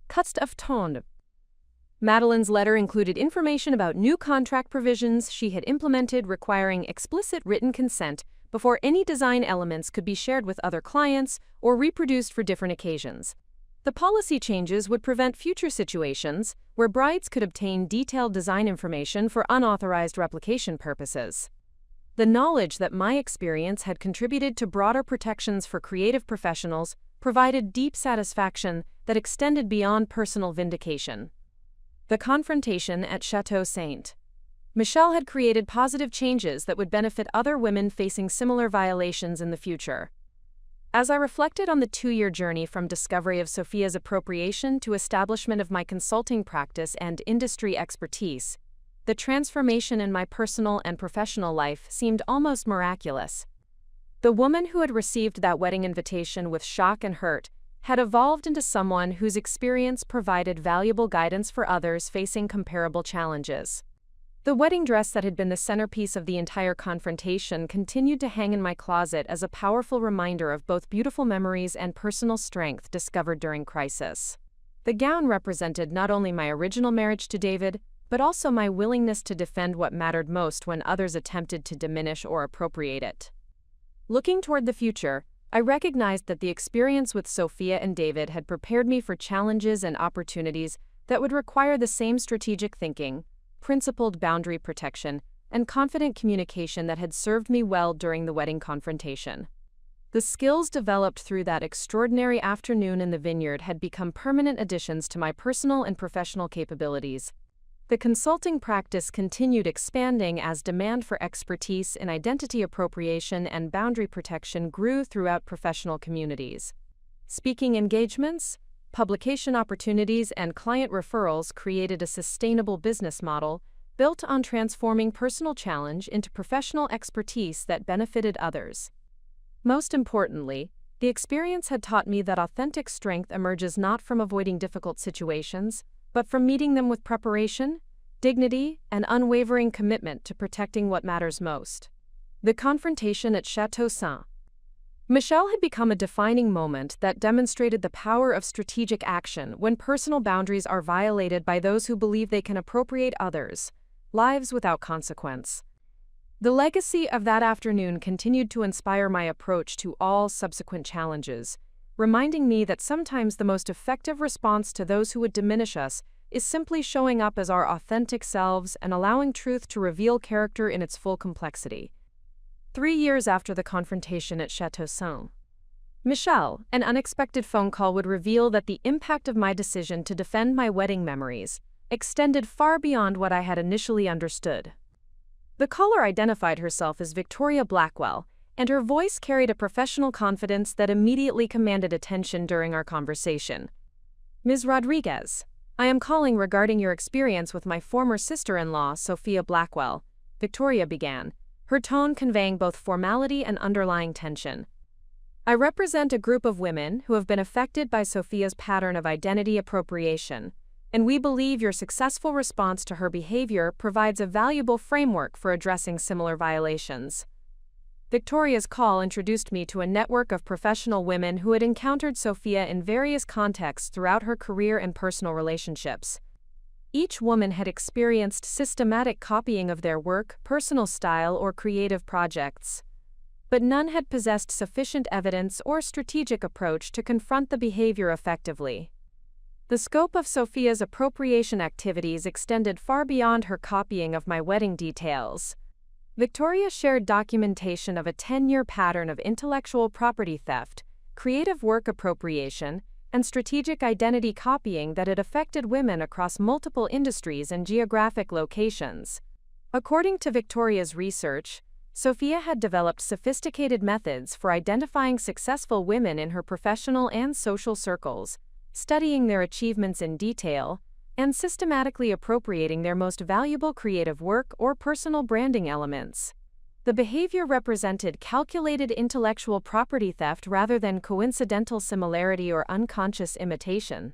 Kunst of Ton. Madeline's letter included information about new contract provisions she had implemented requiring explicit written consent before any design elements could be shared with other clients or reproduced for different occasions. The policy changes would prevent future situations where brides could obtain detailed design information for unauthorized replication purposes. The knowledge that my experience had contributed to broader protections for creative professionals provided deep satisfaction that extended beyond personal vindication. The confrontation at Chateau St. Michel had created positive changes that would benefit other women facing similar violations in the future. As I reflected on the 2-year journey from discovery of Sophia's appropriation to establishment of my consulting practice and industry expertise, the transformation in my personal and professional life seemed almost miraculous. The woman who had received that wedding invitation with shock and hurt had evolved into someone whose experience provided valuable guidance for others facing comparable challenges. The wedding dress that had been the centerpiece of the entire confrontation continued to hang in my closet as a powerful reminder of both beautiful memories and personal strength discovered during crisis. The gown represented not only my original marriage to David, but also my willingness to defend what mattered most when others attempted to diminish or appropriate it. Looking toward the future, I recognized that the experience with Sophia and David had prepared me for challenges and opportunities that would require the same strategic thinking, principled boundary protection, and confident communication that had served me well during the wedding confrontation. The skills developed through that extraordinary afternoon in the vineyard had become permanent additions to my personal and professional capabilities. The consulting practice continued expanding as demand for expertise in identity appropriation and boundary protection grew throughout professional communities. Speaking engagements, publication opportunities, and client referrals created a sustainable business model built on transforming personal challenge into professional expertise that benefited others. Most importantly, the experience had taught me that authentic strength emerges not from avoiding difficult situations, but from meeting them with preparation, dignity, and unwavering commitment to protecting what matters most. The confrontation at Chateau St. Michel had become a defining moment that demonstrated the power of strategic action when personal boundaries are violated by those who believe they can appropriate others' lives without consequence. The legacy of that afternoon continued to inspire my approach to all subsequent challenges, reminding me that sometimes the most effective response to those who would diminish us is simply showing up as our authentic selves and allowing truth to reveal character in its full complexity. 3 years after the confrontation at Chateau St. Michel, an unexpected phone call would reveal that the impact of my decision to defend my wedding memories extended far beyond what I had initially understood. The caller identified herself as Victoria Blackwell, and her voice carried a professional confidence that immediately commanded attention during our conversation. "Ms. Rodriguez, I am calling regarding your experience with my former sister-in-law, Sophia Blackwell," Victoria began, her tone conveying both formality and underlying tension. I represent a group of women who have been affected by Sophia's pattern of identity appropriation, and we believe your successful response to her behavior provides a valuable framework for addressing similar violations. Victoria's call introduced me to a network of professional women who had encountered Sophia in various contexts throughout her career and personal relationships. Each woman had experienced systematic copying of their work, personal style, or creative projects. But none had possessed sufficient evidence or strategic approach to confront the behavior effectively. The scope of Sophia's appropriation activities extended far beyond her copying of my wedding details. Victoria shared documentation of a 10-year pattern of intellectual property theft, creative work appropriation, and strategic identity copying that had affected women across multiple industries and geographic locations. According to Victoria's research, Sophia had developed sophisticated methods for identifying successful women in her professional and social circles, studying their achievements in detail, and systematically appropriating their most valuable creative work or personal branding elements. The behavior represented calculated intellectual property theft rather than coincidental similarity or unconscious imitation.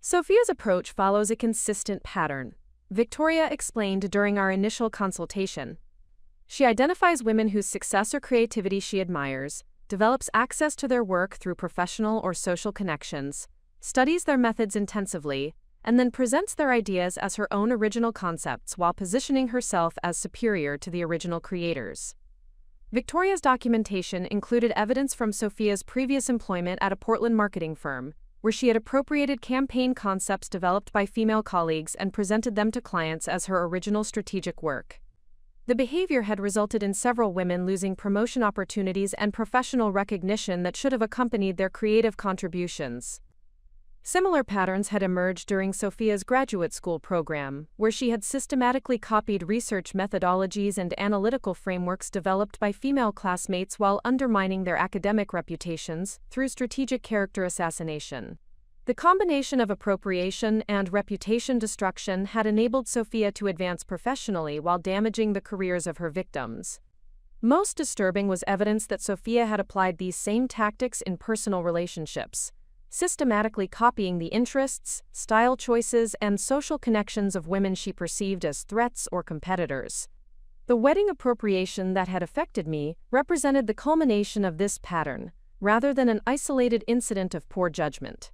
Sophia's approach follows a consistent pattern, Victoria explained during our initial consultation. She identifies women whose success or creativity she admires, develops access to their work through professional or social connections, studies their methods intensively, and then presents their ideas as her own original concepts while positioning herself as superior to the original creators. Victoria's documentation included evidence from Sophia's previous employment at a Portland marketing firm, where she had appropriated campaign concepts developed by female colleagues and presented them to clients as her original strategic work. The behavior had resulted in several women losing promotion opportunities and professional recognition that should have accompanied their creative contributions. Similar patterns had emerged during Sophia's graduate school program, where she had systematically copied research methodologies and analytical frameworks developed by female classmates while undermining their academic reputations through strategic character assassination. The combination of appropriation and reputation destruction had enabled Sophia to advance professionally while damaging the careers of her victims. Most disturbing was evidence that Sophia had applied these same tactics in personal relationships, systematically copying the interests, style choices, and social connections of women she perceived as threats or competitors. The wedding appropriation that had affected me represented the culmination of this pattern, rather than an isolated incident of poor judgment.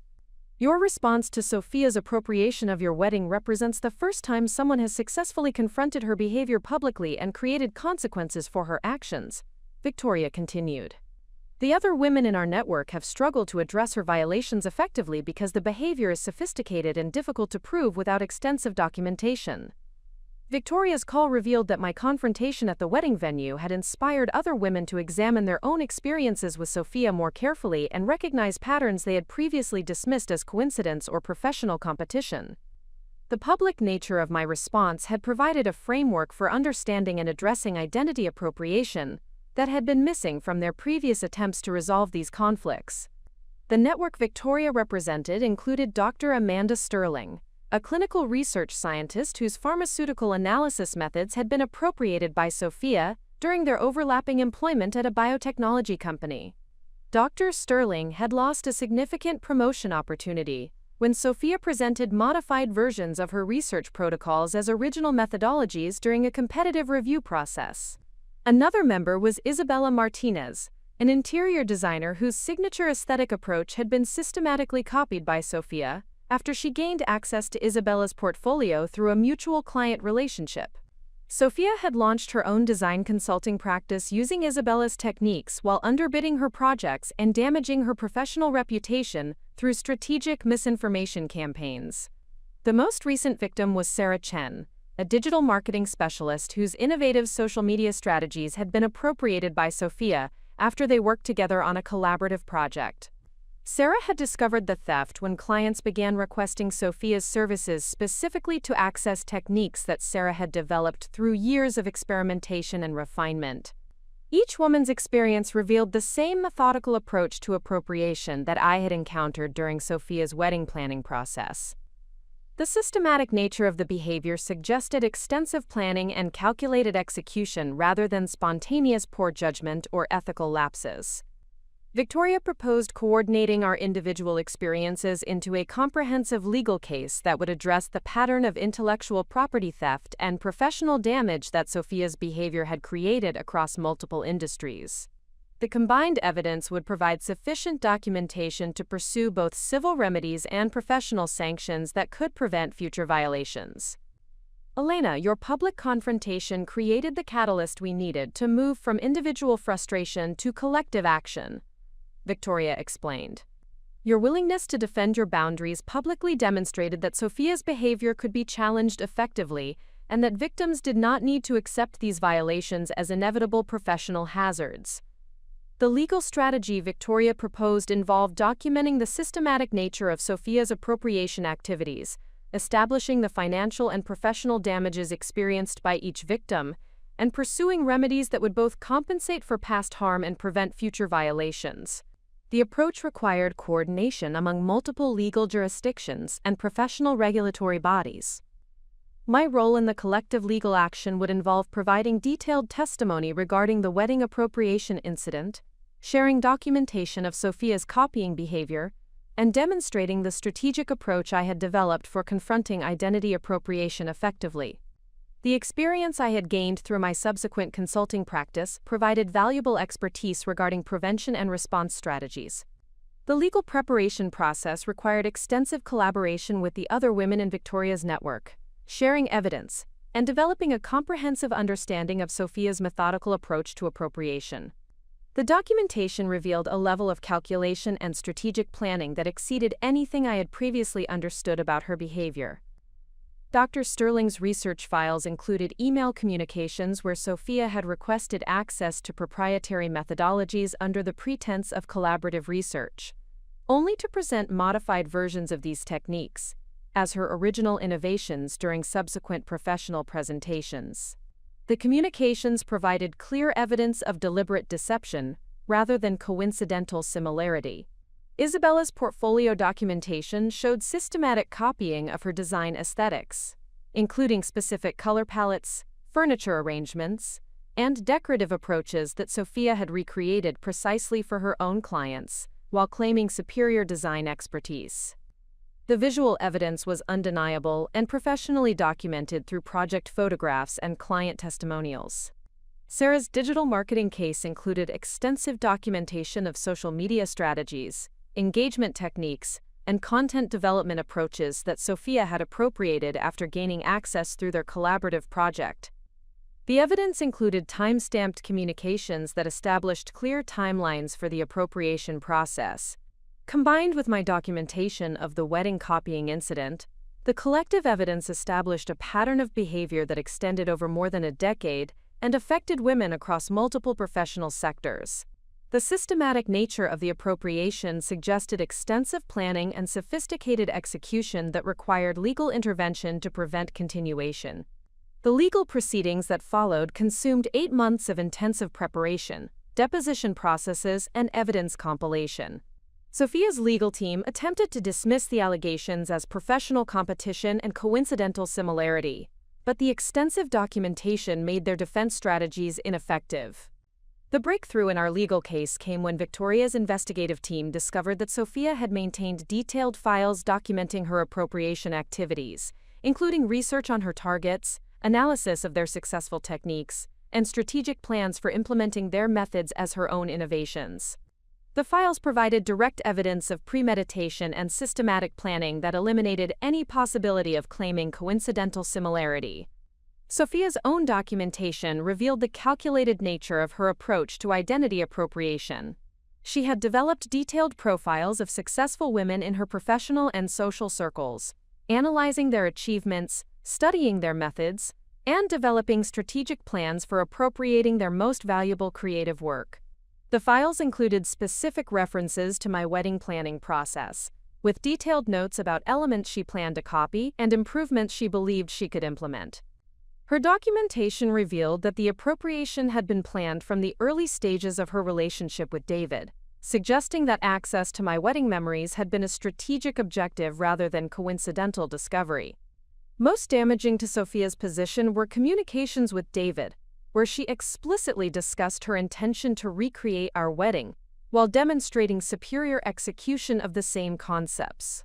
Your response to Sophia's appropriation of your wedding represents the first time someone has successfully confronted her behavior publicly and created consequences for her actions, Victoria continued. The other women in our network have struggled to address her violations effectively because the behavior is sophisticated and difficult to prove without extensive documentation. Victoria's call revealed that my confrontation at the wedding venue had inspired other women to examine their own experiences with Sophia more carefully and recognize patterns they had previously dismissed as coincidence or professional competition. The public nature of my response had provided a framework for understanding and addressing identity appropriation that had been missing from their previous attempts to resolve these conflicts. The network Victoria represented included Dr. Amanda Sterling, a clinical research scientist whose pharmaceutical analysis methods had been appropriated by Sophia during their overlapping employment at a biotechnology company. Dr. Sterling had lost a significant promotion opportunity when Sophia presented modified versions of her research protocols as original methodologies during a competitive review process. Another member was Isabella Martinez, an interior designer whose signature aesthetic approach had been systematically copied by Sophia after she gained access to Isabella's portfolio through a mutual client relationship. Sophia had launched her own design consulting practice using Isabella's techniques while underbidding her projects and damaging her professional reputation through strategic misinformation campaigns. The most recent victim was Sarah Chen, a digital marketing specialist whose innovative social media strategies had been appropriated by Sophia after they worked together on a collaborative project. Sarah had discovered the theft when clients began requesting Sophia's services specifically to access techniques that Sarah had developed through years of experimentation and refinement. Each woman's experience revealed the same methodical approach to appropriation that I had encountered during Sophia's wedding planning process. The systematic nature of the behavior suggested extensive planning and calculated execution rather than spontaneous poor judgment or ethical lapses. Victoria proposed coordinating our individual experiences into a comprehensive legal case that would address the pattern of intellectual property theft and professional damage that Sophia's behavior had created across multiple industries. The combined evidence would provide sufficient documentation to pursue both civil remedies and professional sanctions that could prevent future violations. Elena, your public confrontation created the catalyst we needed to move from individual frustration to collective action, Victoria explained. Your willingness to defend your boundaries publicly demonstrated that Sophia's behavior could be challenged effectively and that victims did not need to accept these violations as inevitable professional hazards. The legal strategy Victoria proposed involved documenting the systematic nature of Sophia's appropriation activities, establishing the financial and professional damages experienced by each victim, and pursuing remedies that would both compensate for past harm and prevent future violations. The approach required coordination among multiple legal jurisdictions and professional regulatory bodies. My role in the collective legal action would involve providing detailed testimony regarding the wedding appropriation incident, sharing documentation of Sophia's copying behavior, and demonstrating the strategic approach I had developed for confronting identity appropriation effectively. The experience I had gained through my subsequent consulting practice provided valuable expertise regarding prevention and response strategies. The legal preparation process required extensive collaboration with the other women in Victoria's network, sharing evidence, and developing a comprehensive understanding of Sophia's methodical approach to appropriation. The documentation revealed a level of calculation and strategic planning that exceeded anything I had previously understood about her behavior. Dr. Sterling's research files included email communications where Sophia had requested access to proprietary methodologies under the pretense of collaborative research, only to present modified versions of these techniques as her original innovations during subsequent professional presentations. The communications provided clear evidence of deliberate deception rather than coincidental similarity. Isabella's portfolio documentation showed systematic copying of her design aesthetics, including specific color palettes, furniture arrangements, and decorative approaches that Sophia had recreated precisely for her own clients, while claiming superior design expertise. The visual evidence was undeniable and professionally documented through project photographs and client testimonials. Sarah's digital marketing case included extensive documentation of social media strategies, engagement techniques, and content development approaches that Sophia had appropriated after gaining access through their collaborative project. The evidence included time-stamped communications that established clear timelines for the appropriation process. Combined with my documentation of the wedding copying incident, the collective evidence established a pattern of behavior that extended over more than a decade and affected women across multiple professional sectors. The systematic nature of the appropriation suggested extensive planning and sophisticated execution that required legal intervention to prevent continuation. The legal proceedings that followed consumed 8 months of intensive preparation, deposition processes, and evidence compilation. Sophia's legal team attempted to dismiss the allegations as professional competition and coincidental similarity, but the extensive documentation made their defense strategies ineffective. The breakthrough in our legal case came when Victoria's investigative team discovered that Sophia had maintained detailed files documenting her appropriation activities, including research on her targets, analysis of their successful techniques, and strategic plans for implementing their methods as her own innovations. The files provided direct evidence of premeditation and systematic planning that eliminated any possibility of claiming coincidental similarity. Sophia's own documentation revealed the calculated nature of her approach to identity appropriation. She had developed detailed profiles of successful women in her professional and social circles, analyzing their achievements, studying their methods, and developing strategic plans for appropriating their most valuable creative work. The files included specific references to my wedding planning process, with detailed notes about elements she planned to copy and improvements she believed she could implement. Her documentation revealed that the appropriation had been planned from the early stages of her relationship with David, suggesting that access to my wedding memories had been a strategic objective rather than coincidental discovery. Most damaging to Sophia's position were communications with David, where she explicitly discussed her intention to recreate our wedding, while demonstrating superior execution of the same concepts.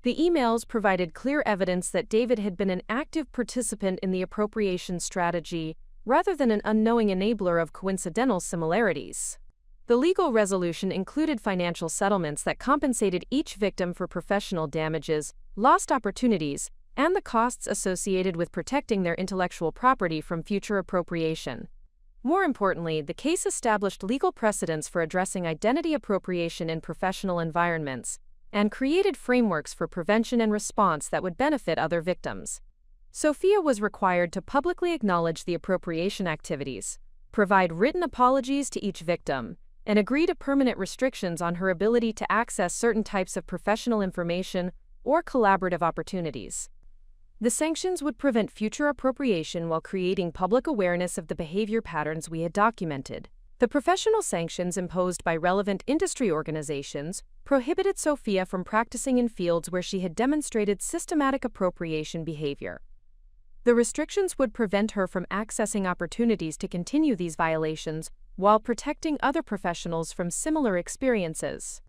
The emails provided clear evidence that David had been an active participant in the appropriation strategy, rather than an unknowing enabler of coincidental similarities. The legal resolution included financial settlements that compensated each victim for professional damages, lost opportunities, and the costs associated with protecting their intellectual property from future appropriation. More importantly, the case established legal precedents for addressing identity appropriation in professional environments, and created frameworks for prevention and response that would benefit other victims. Sophia was required to publicly acknowledge the appropriation activities, provide written apologies to each victim, and agree to permanent restrictions on her ability to access certain types of professional information or collaborative opportunities. The sanctions would prevent future appropriation while creating public awareness of the behavior patterns we had documented. The professional sanctions imposed by relevant industry organizations prohibited Sophia from practicing in fields where she had demonstrated systematic appropriation behavior. The restrictions would prevent her from accessing opportunities to continue these violations while protecting other professionals from similar experiences.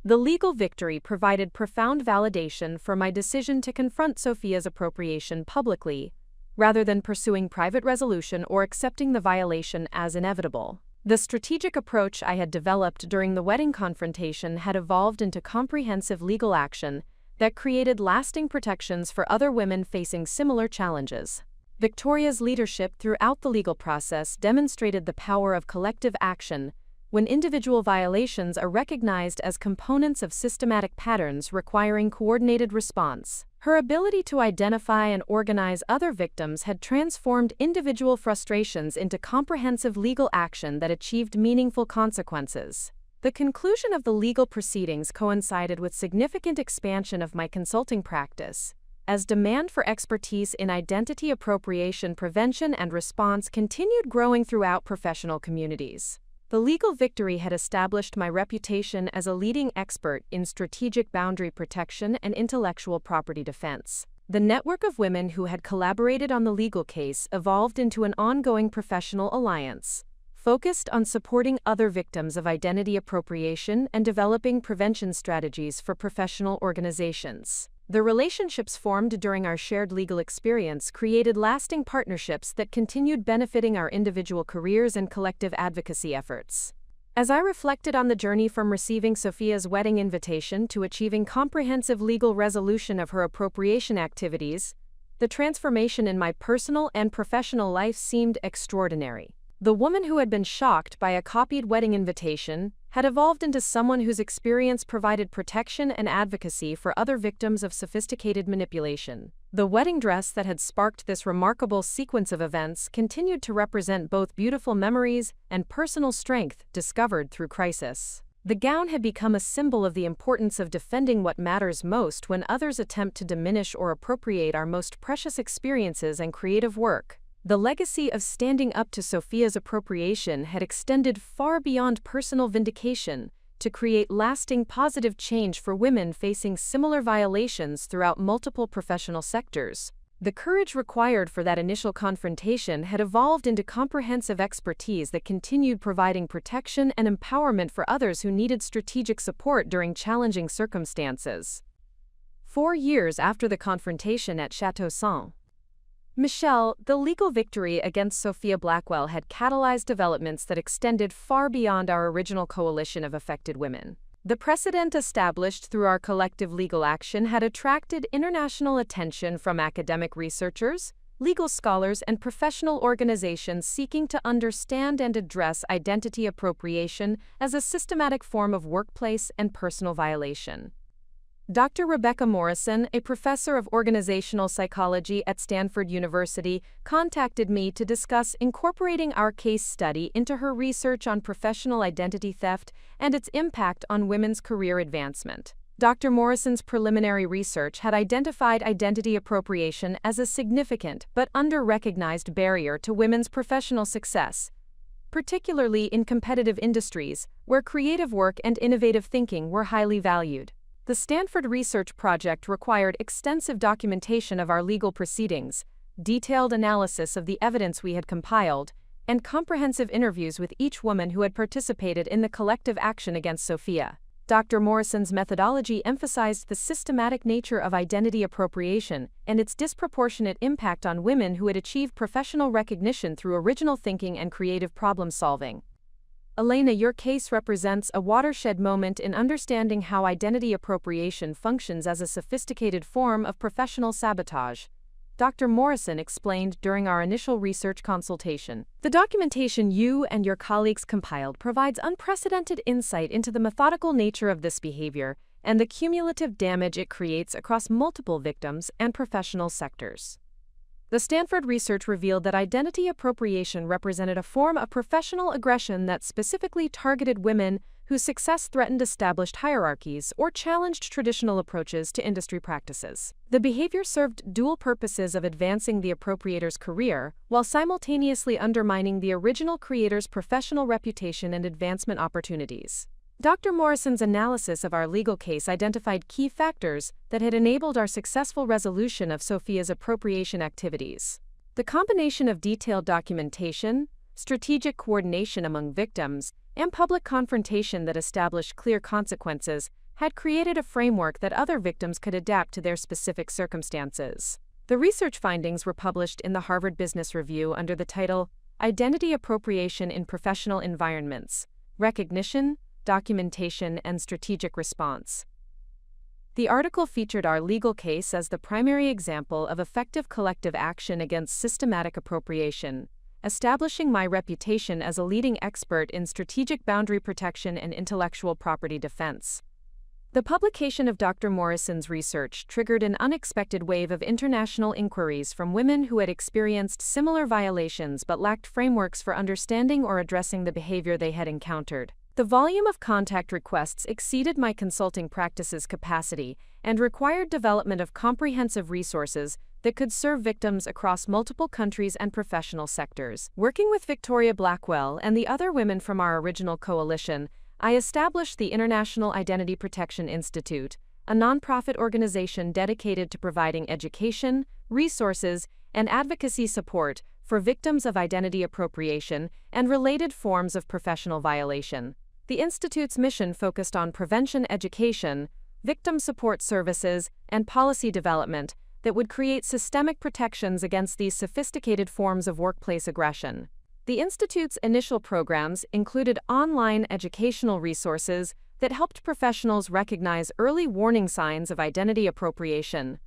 The legal victory provided profound validation for my decision to confront Sophia's appropriation publicly, rather than pursuing private resolution or accepting the violation as inevitable. The strategic approach I had developed during the wedding confrontation had evolved into comprehensive legal action that created lasting protections for other women facing similar challenges. Victoria's leadership throughout the legal process demonstrated the power of collective action when individual violations are recognized as components of systematic patterns requiring coordinated response. Her ability to identify and organize other victims had transformed individual frustrations into comprehensive legal action that achieved meaningful consequences. The conclusion of the legal proceedings coincided with significant expansion of my consulting practice, as demand for expertise in identity appropriation prevention and response continued growing throughout professional communities. The legal victory had established my reputation as a leading expert in strategic boundary protection and intellectual property defense. The network of women who had collaborated on the legal case evolved into an ongoing professional alliance, focused on supporting other victims of identity appropriation and developing prevention strategies for professional organizations. The relationships formed during our shared legal experience created lasting partnerships that continued benefiting our individual careers and collective advocacy efforts. As I reflected on the journey from receiving Sophia's wedding invitation to achieving comprehensive legal resolution of her appropriation activities, the transformation in my personal and professional life seemed extraordinary. The woman who had been shocked by a copied wedding invitation had evolved into someone whose experience provided protection and advocacy for other victims of sophisticated manipulation. The wedding dress that had sparked this remarkable sequence of events continued to represent both beautiful memories and personal strength discovered through crisis. The gown had become a symbol of the importance of defending what matters most when others attempt to diminish or appropriate our most precious experiences and creative work. The legacy of standing up to Sophia's appropriation had extended far beyond personal vindication to create lasting positive change for women facing similar violations throughout multiple professional sectors. The courage required for that initial confrontation had evolved into comprehensive expertise that continued providing protection and empowerment for others who needed strategic support during challenging circumstances. 4 years after the confrontation at Chateau Saint Michel, the legal victory against Sophia Blackwell had catalyzed developments that extended far beyond our original coalition of affected women. The precedent established through our collective legal action had attracted international attention from academic researchers, legal scholars, and professional organizations seeking to understand and address identity appropriation as a systematic form of workplace and personal violation. Dr. Rebecca Morrison, a professor of organizational psychology at Stanford University, contacted me to discuss incorporating our case study into her research on professional identity theft and its impact on women's career advancement. Dr. Morrison's preliminary research had identified identity appropriation as a significant but under-recognized barrier to women's professional success, particularly in competitive industries where creative work and innovative thinking were highly valued. The Stanford research project required extensive documentation of our legal proceedings, detailed analysis of the evidence we had compiled, and comprehensive interviews with each woman who had participated in the collective action against Sophia. Dr. Morrison's methodology emphasized the systematic nature of identity appropriation and its disproportionate impact on women who had achieved professional recognition through original thinking and creative problem-solving. Elena, your case represents a watershed moment in understanding how identity appropriation functions as a sophisticated form of professional sabotage, Dr. Morrison explained during our initial research consultation. The documentation you and your colleagues compiled provides unprecedented insight into the methodical nature of this behavior and the cumulative damage it creates across multiple victims and professional sectors. The Stanford research revealed that identity appropriation represented a form of professional aggression that specifically targeted women whose success threatened established hierarchies or challenged traditional approaches to industry practices. The behavior served dual purposes of advancing the appropriator's career while simultaneously undermining the original creator's professional reputation and advancement opportunities. Dr. Morrison's analysis of our legal case identified key factors that had enabled our successful resolution of Sophia's appropriation activities. The combination of detailed documentation, strategic coordination among victims, and public confrontation that established clear consequences had created a framework that other victims could adapt to their specific circumstances. The research findings were published in the Harvard Business Review under the title Identity Appropriation in Professional Environments: Recognition, Documentation, and Strategic Response. The article featured our legal case as the primary example of effective collective action against systematic appropriation, establishing my reputation as a leading expert in strategic boundary protection and intellectual property defense. The publication of Dr. Morrison's research triggered an unexpected wave of international inquiries from women who had experienced similar violations but lacked frameworks for understanding or addressing the behavior they had encountered. The volume of contact requests exceeded my consulting practice's capacity and required development of comprehensive resources that could serve victims across multiple countries and professional sectors. Working with Victoria Blackwell and the other women from our original coalition, I established the International Identity Protection Institute, a nonprofit organization dedicated to providing education, resources, and advocacy support for victims of identity appropriation and related forms of professional violation. The Institute's mission focused on prevention education, victim support services, and policy development that would create systemic protections against these sophisticated forms of workplace aggression. The Institute's initial programs included online educational resources that helped professionals recognize early warning signs of identity appropriation,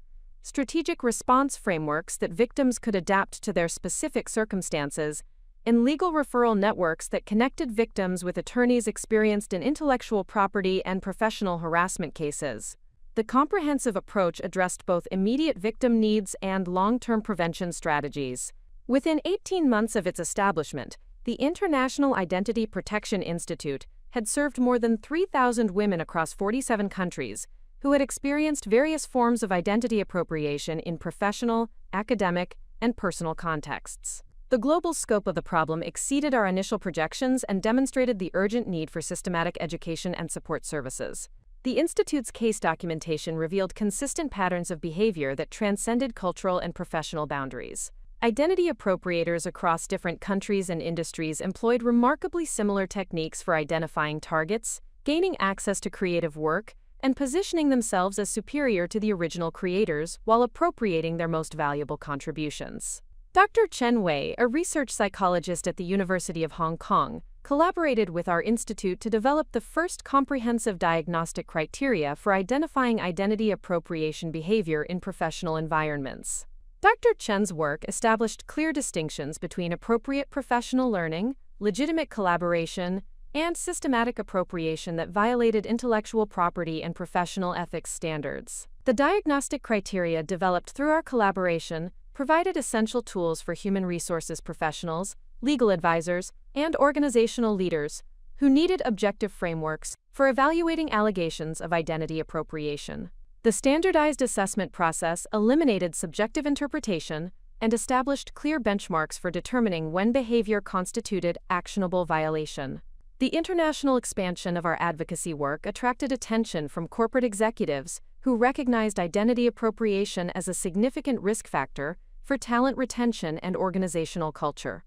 strategic response frameworks that victims could adapt to their specific circumstances, and legal referral networks that connected victims with attorneys experienced in intellectual property and professional harassment cases. The comprehensive approach addressed both immediate victim needs and long-term prevention strategies. Within 18 months of its establishment, the International Identity Protection Institute had served more than 3,000 women across 47 countries who had experienced various forms of identity appropriation in professional, academic, and personal contexts. The global scope of the problem exceeded our initial projections and demonstrated the urgent need for systematic education and support services. The Institute's case documentation revealed consistent patterns of behavior that transcended cultural and professional boundaries. Identity appropriators across different countries and industries employed remarkably similar techniques for identifying targets, gaining access to creative work, and positioning themselves as superior to the original creators while appropriating their most valuable contributions. Dr. Chen Wei, a research psychologist at the University of Hong Kong, collaborated with our institute to develop the first comprehensive diagnostic criteria for identifying identity appropriation behavior in professional environments. Dr. Chen's work established clear distinctions between appropriate professional learning, legitimate collaboration, and systematic appropriation that violated intellectual property and professional ethics standards. The diagnostic criteria developed through our collaboration provided essential tools for human resources professionals, legal advisors, and organizational leaders who needed objective frameworks for evaluating allegations of identity appropriation. The standardized assessment process eliminated subjective interpretation and established clear benchmarks for determining when behavior constituted actionable violation. The international expansion of our advocacy work attracted attention from corporate executives who recognized identity appropriation as a significant risk factor for talent retention and organizational culture.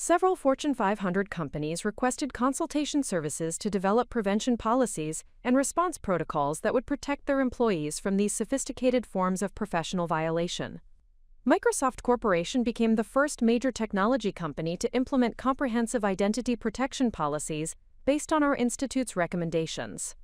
Several Fortune 500 companies requested consultation services to develop prevention policies and response protocols that would protect their employees from these sophisticated forms of professional violation. Microsoft Corporation became the first major technology company to implement comprehensive identity protection policies based on our institute's recommendations.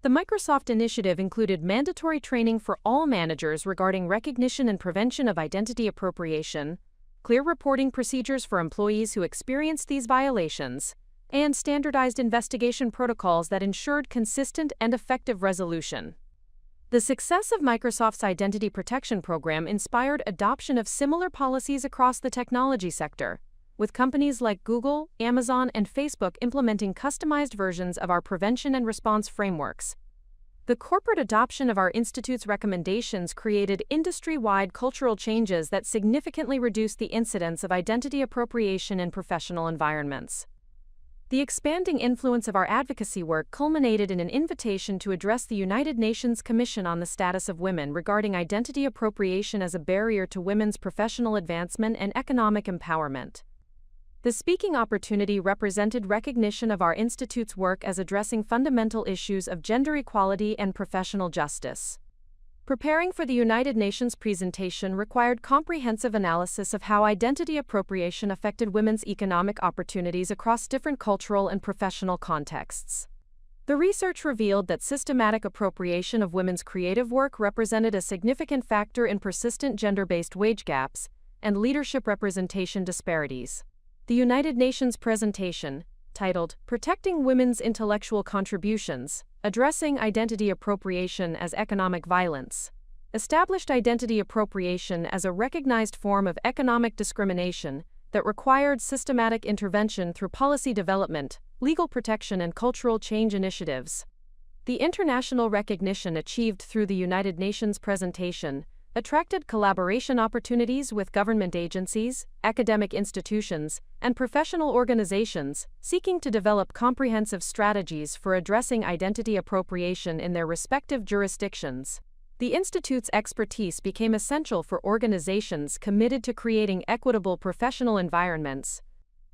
The Microsoft initiative included mandatory training for all managers regarding recognition and prevention of identity appropriation, clear reporting procedures for employees who experienced these violations, and standardized investigation protocols that ensured consistent and effective resolution. The success of Microsoft's identity protection program inspired adoption of similar policies across the technology sector, with companies like Google, Amazon, and Facebook implementing customized versions of our prevention and response frameworks. The corporate adoption of our institute's recommendations created industry-wide cultural changes that significantly reduced the incidence of identity appropriation in professional environments. The expanding influence of our advocacy work culminated in an invitation to address the United Nations Commission on the Status of Women regarding identity appropriation as a barrier to women's professional advancement and economic empowerment. The speaking opportunity represented recognition of our institute's work as addressing fundamental issues of gender equality and professional justice. Preparing for the United Nations presentation required comprehensive analysis of how identity appropriation affected women's economic opportunities across different cultural and professional contexts. The research revealed that systematic appropriation of women's creative work represented a significant factor in persistent gender-based wage gaps and leadership representation disparities. The United Nations presentation, titled Protecting Women's Intellectual Contributions, Addressing Identity Appropriation as Economic Violence, established identity appropriation as a recognized form of economic discrimination that required systematic intervention through policy development, legal protection, and cultural change initiatives. The international recognition achieved through the United Nations presentation attracted collaboration opportunities with government agencies, academic institutions, and professional organizations seeking to develop comprehensive strategies for addressing identity appropriation in their respective jurisdictions. The Institute's expertise became essential for organizations committed to creating equitable professional environments.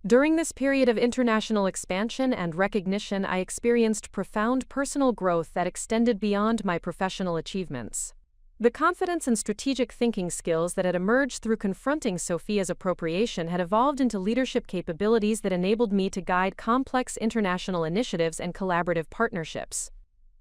During this period of international expansion and recognition, I experienced profound personal growth that extended beyond my professional achievements. The confidence and strategic thinking skills that had emerged through confronting Sophia's appropriation had evolved into leadership capabilities that enabled me to guide complex international initiatives and collaborative partnerships.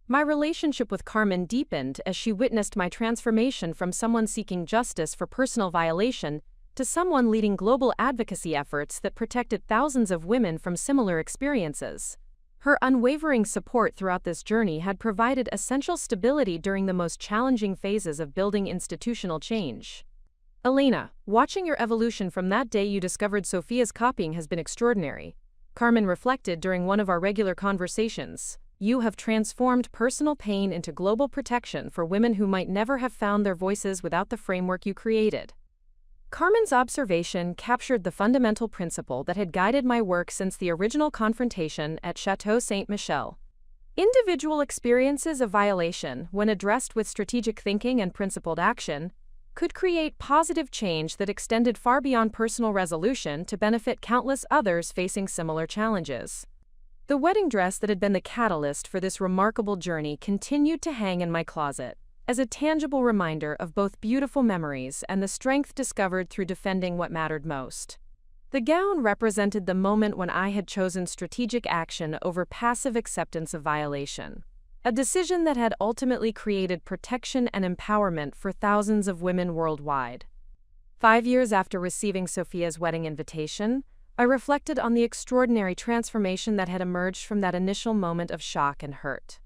My relationship with Carmen deepened as she witnessed my transformation from someone seeking justice for personal violation to someone leading global advocacy efforts that protected thousands of women from similar experiences. Her unwavering support throughout this journey had provided essential stability during the most challenging phases of building institutional change. Elena, watching your evolution from that day you discovered Sophia's copying has been extraordinary. Carmen reflected during one of our regular conversations. You have transformed personal pain into global protection for women who might never have found their voices without the framework you created. Carmen's observation captured the fundamental principle that had guided my work since the original confrontation at Chateau Saint-Michel. Individual experiences of violation, when addressed with strategic thinking and principled action, could create positive change that extended far beyond personal resolution to benefit countless others facing similar challenges. The wedding dress that had been the catalyst for this remarkable journey continued to hang in my closet, as a tangible reminder of both beautiful memories and the strength discovered through defending what mattered most. The gown represented the moment when I had chosen strategic action over passive acceptance of violation, a decision that had ultimately created protection and empowerment for thousands of women worldwide. 5 years after receiving Sophia's wedding invitation, I reflected on the extraordinary transformation that had emerged from that initial moment of shock and hurt.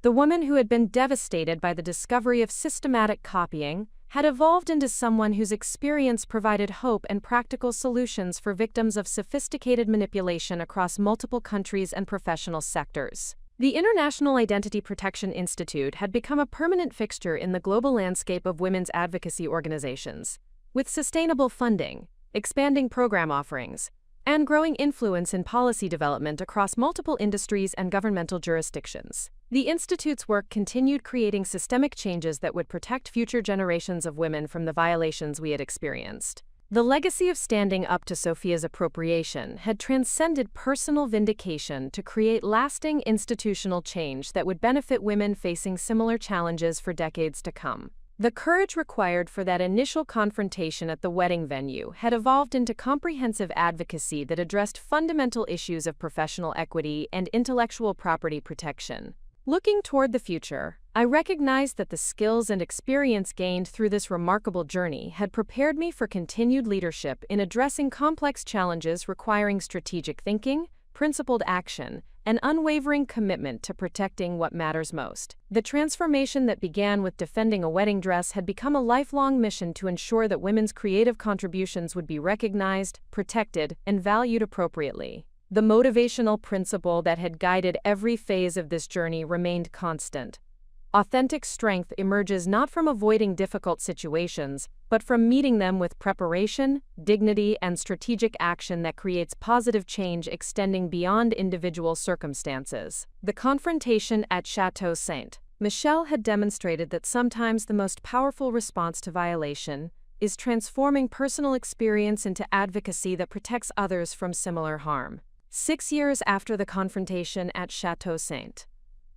The woman who had been devastated by the discovery of systematic copying had evolved into someone whose experience provided hope and practical solutions for victims of sophisticated manipulation across multiple countries and professional sectors. The International Identity Protection Institute had become a permanent fixture in the global landscape of women's advocacy organizations, with sustainable funding, expanding program offerings, and growing influence in policy development across multiple industries and governmental jurisdictions. The Institute's work continued creating systemic changes that would protect future generations of women from the violations we had experienced. The legacy of standing up to Sophia's appropriation had transcended personal vindication to create lasting institutional change that would benefit women facing similar challenges for decades to come. The courage required for that initial confrontation at the wedding venue had evolved into comprehensive advocacy that addressed fundamental issues of professional equity and intellectual property protection. Looking toward the future, I recognized that the skills and experience gained through this remarkable journey had prepared me for continued leadership in addressing complex challenges requiring strategic thinking, principled action, and unwavering commitment to protecting what matters most. The transformation that began with defending a wedding dress had become a lifelong mission to ensure that women's creative contributions would be recognized, protected, and valued appropriately. The motivational principle that had guided every phase of this journey remained constant. Authentic strength emerges not from avoiding difficult situations, but from meeting them with preparation, dignity, and strategic action that creates positive change extending beyond individual circumstances. The confrontation at Chateau Saint Michel had demonstrated that sometimes the most powerful response to violation is transforming personal experience into advocacy that protects others from similar harm. 6 years after the confrontation at Chateau Saint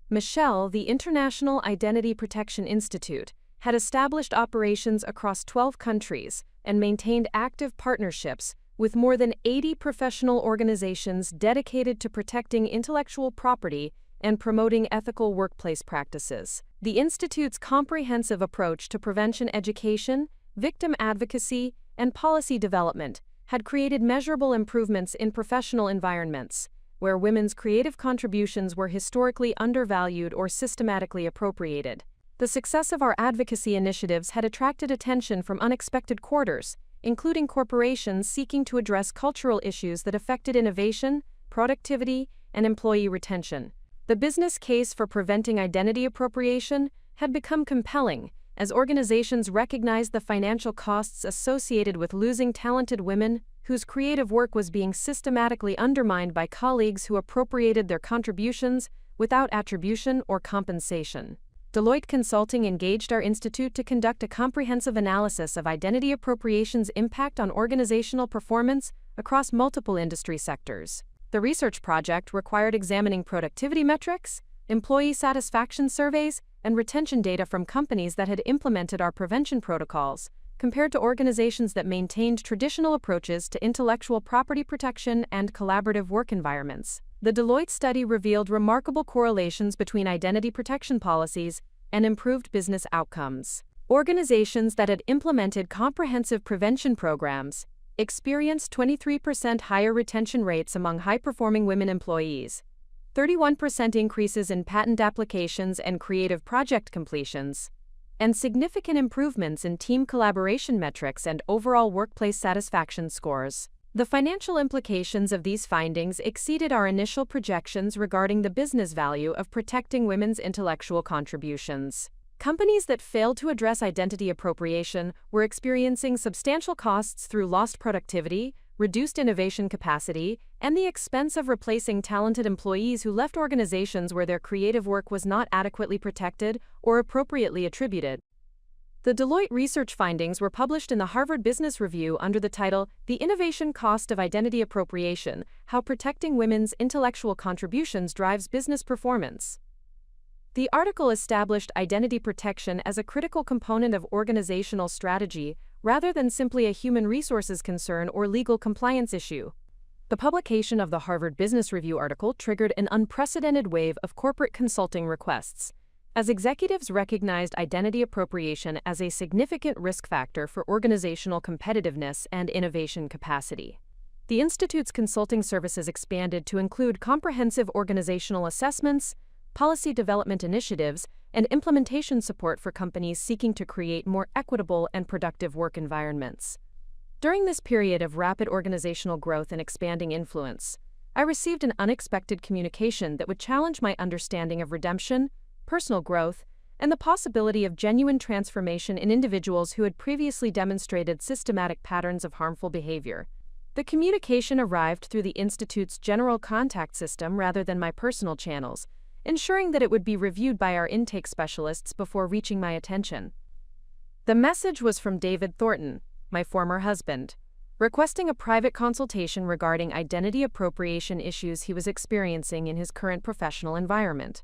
Michel, the International Identity Protection Institute, had established operations across 12 countries and maintained active partnerships with more than 80 professional organizations dedicated to protecting intellectual property and promoting ethical workplace practices. The Institute's comprehensive approach to prevention education, victim advocacy, and policy development had created measurable improvements in professional environments, where women's creative contributions were historically undervalued or systematically appropriated. The success of our advocacy initiatives had attracted attention from unexpected quarters, including corporations seeking to address cultural issues that affected innovation, productivity, and employee retention. The business case for preventing identity appropriation had become compelling, as organizations recognized the financial costs associated with losing talented women whose creative work was being systematically undermined by colleagues who appropriated their contributions without attribution or compensation. Deloitte Consulting engaged our institute to conduct a comprehensive analysis of identity appropriation's impact on organizational performance across multiple industry sectors. The research project required examining productivity metrics, employee satisfaction surveys, and retention data from companies that had implemented our prevention protocols, compared to organizations that maintained traditional approaches to intellectual property protection and collaborative work environments. The Deloitte study revealed remarkable correlations between identity protection policies and improved business outcomes. Organizations that had implemented comprehensive prevention programs experienced 23% higher retention rates among high-performing women employees, 31% increases in patent applications and creative project completions, and significant improvements in team collaboration metrics and overall workplace satisfaction scores. The financial implications of these findings exceeded our initial projections regarding the business value of protecting women's intellectual contributions. Companies that failed to address identity appropriation were experiencing substantial costs through lost productivity, reduced innovation capacity, and the expense of replacing talented employees who left organizations where their creative work was not adequately protected or appropriately attributed. The Deloitte research findings were published in the Harvard Business Review under the title, "The Innovation Cost of Identity Appropriation: How Protecting Women's Intellectual Contributions Drives Business Performance." The article established identity protection as a critical component of organizational strategy rather than simply a human resources concern or legal compliance issue. The publication of the Harvard Business Review article triggered an unprecedented wave of corporate consulting requests, as executives recognized identity appropriation as a significant risk factor for organizational competitiveness and innovation capacity. The Institute's consulting services expanded to include comprehensive organizational assessments, policy development initiatives, and implementation support for companies seeking to create more equitable and productive work environments. During this period of rapid organizational growth and expanding influence, I received an unexpected communication that would challenge my understanding of redemption, personal growth, and the possibility of genuine transformation in individuals who had previously demonstrated systematic patterns of harmful behavior. The communication arrived through the Institute's general contact system rather than my personal channels, ensuring that it would be reviewed by our intake specialists before reaching my attention. The message was from David Thornton, my former husband, requesting a private consultation regarding identity appropriation issues he was experiencing in his current professional environment.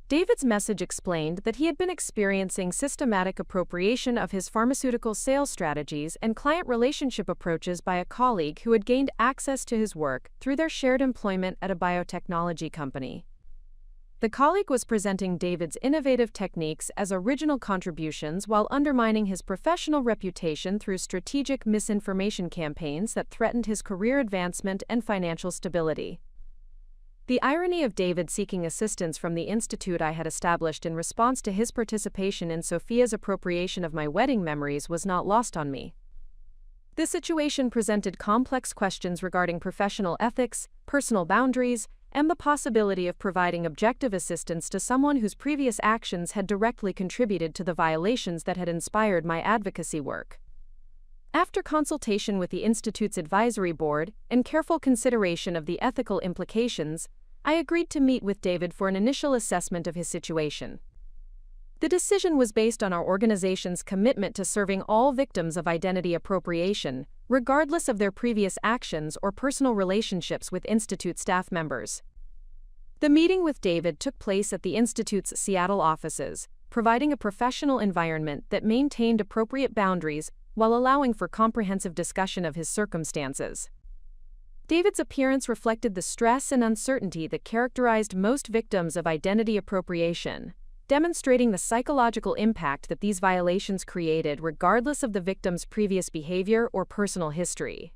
David's message explained that he had been experiencing systematic appropriation of his pharmaceutical sales strategies and client relationship approaches by a colleague who had gained access to his work through their shared employment at a biotechnology company. The colleague was presenting David's innovative techniques as original contributions while undermining his professional reputation through strategic misinformation campaigns that threatened his career advancement and financial stability. The irony of David seeking assistance from the institute I had established in response to his participation in Sophia's appropriation of my wedding memories was not lost on me. This situation presented complex questions regarding professional ethics, personal boundaries, and the possibility of providing objective assistance to someone whose previous actions had directly contributed to the violations that had inspired my advocacy work. After consultation with the Institute's advisory board and careful consideration of the ethical implications, I agreed to meet with David for an initial assessment of his situation. The decision was based on our organization's commitment to serving all victims of identity appropriation, regardless of their previous actions or personal relationships with Institute staff members. The meeting with David took place at the Institute's Seattle offices, providing a professional environment that maintained appropriate boundaries while allowing for comprehensive discussion of his circumstances. David's appearance reflected the stress and uncertainty that characterized most victims of identity appropriation, demonstrating the psychological impact that these violations created regardless of the victim's previous behavior or personal history.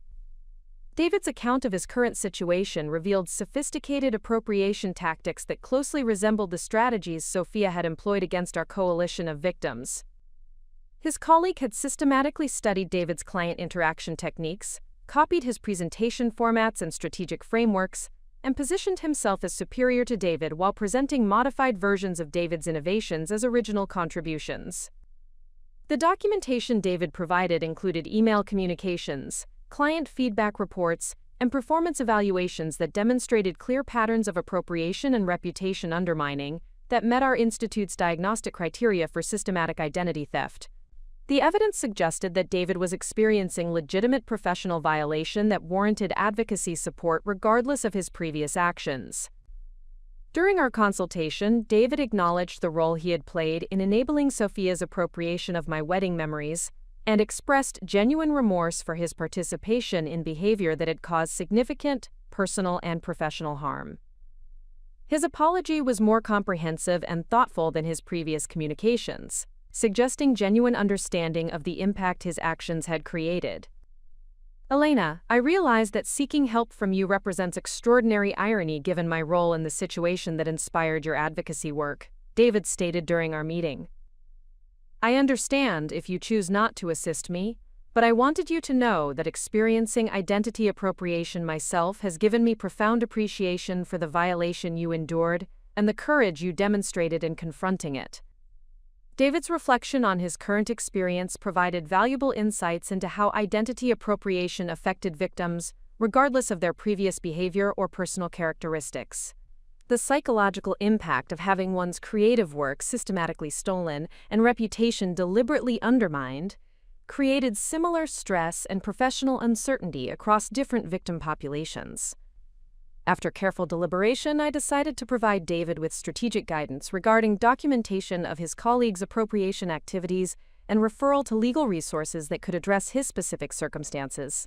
David's account of his current situation revealed sophisticated appropriation tactics that closely resembled the strategies Sophia had employed against our coalition of victims. His colleague had systematically studied David's client interaction techniques, copied his presentation formats and strategic frameworks, and positioned himself as superior to David while presenting modified versions of David's innovations as original contributions. The documentation David provided included email communications, client feedback reports, and performance evaluations that demonstrated clear patterns of appropriation and reputation undermining that met our institute's diagnostic criteria for systematic identity theft. The evidence suggested that David was experiencing legitimate professional violation that warranted advocacy support regardless of his previous actions. During our consultation, David acknowledged the role he had played in enabling Sophia's appropriation of my wedding memories and expressed genuine remorse for his participation in behavior that had caused significant personal and professional harm. His apology was more comprehensive and thoughtful than his previous communications, suggesting genuine understanding of the impact his actions had created. Elena, I realize that seeking help from you represents extraordinary irony given my role in the situation that inspired your advocacy work, David stated during our meeting. I understand if you choose not to assist me, but I wanted you to know that experiencing identity appropriation myself has given me profound appreciation for the violation you endured and the courage you demonstrated in confronting it. David's reflection on his current experience provided valuable insights into how identity appropriation affected victims, regardless of their previous behavior or personal characteristics. The psychological impact of having one's creative work systematically stolen and reputation deliberately undermined created similar stress and professional uncertainty across different victim populations. After careful deliberation, I decided to provide David with strategic guidance regarding documentation of his colleagues' appropriation activities and referral to legal resources that could address his specific circumstances.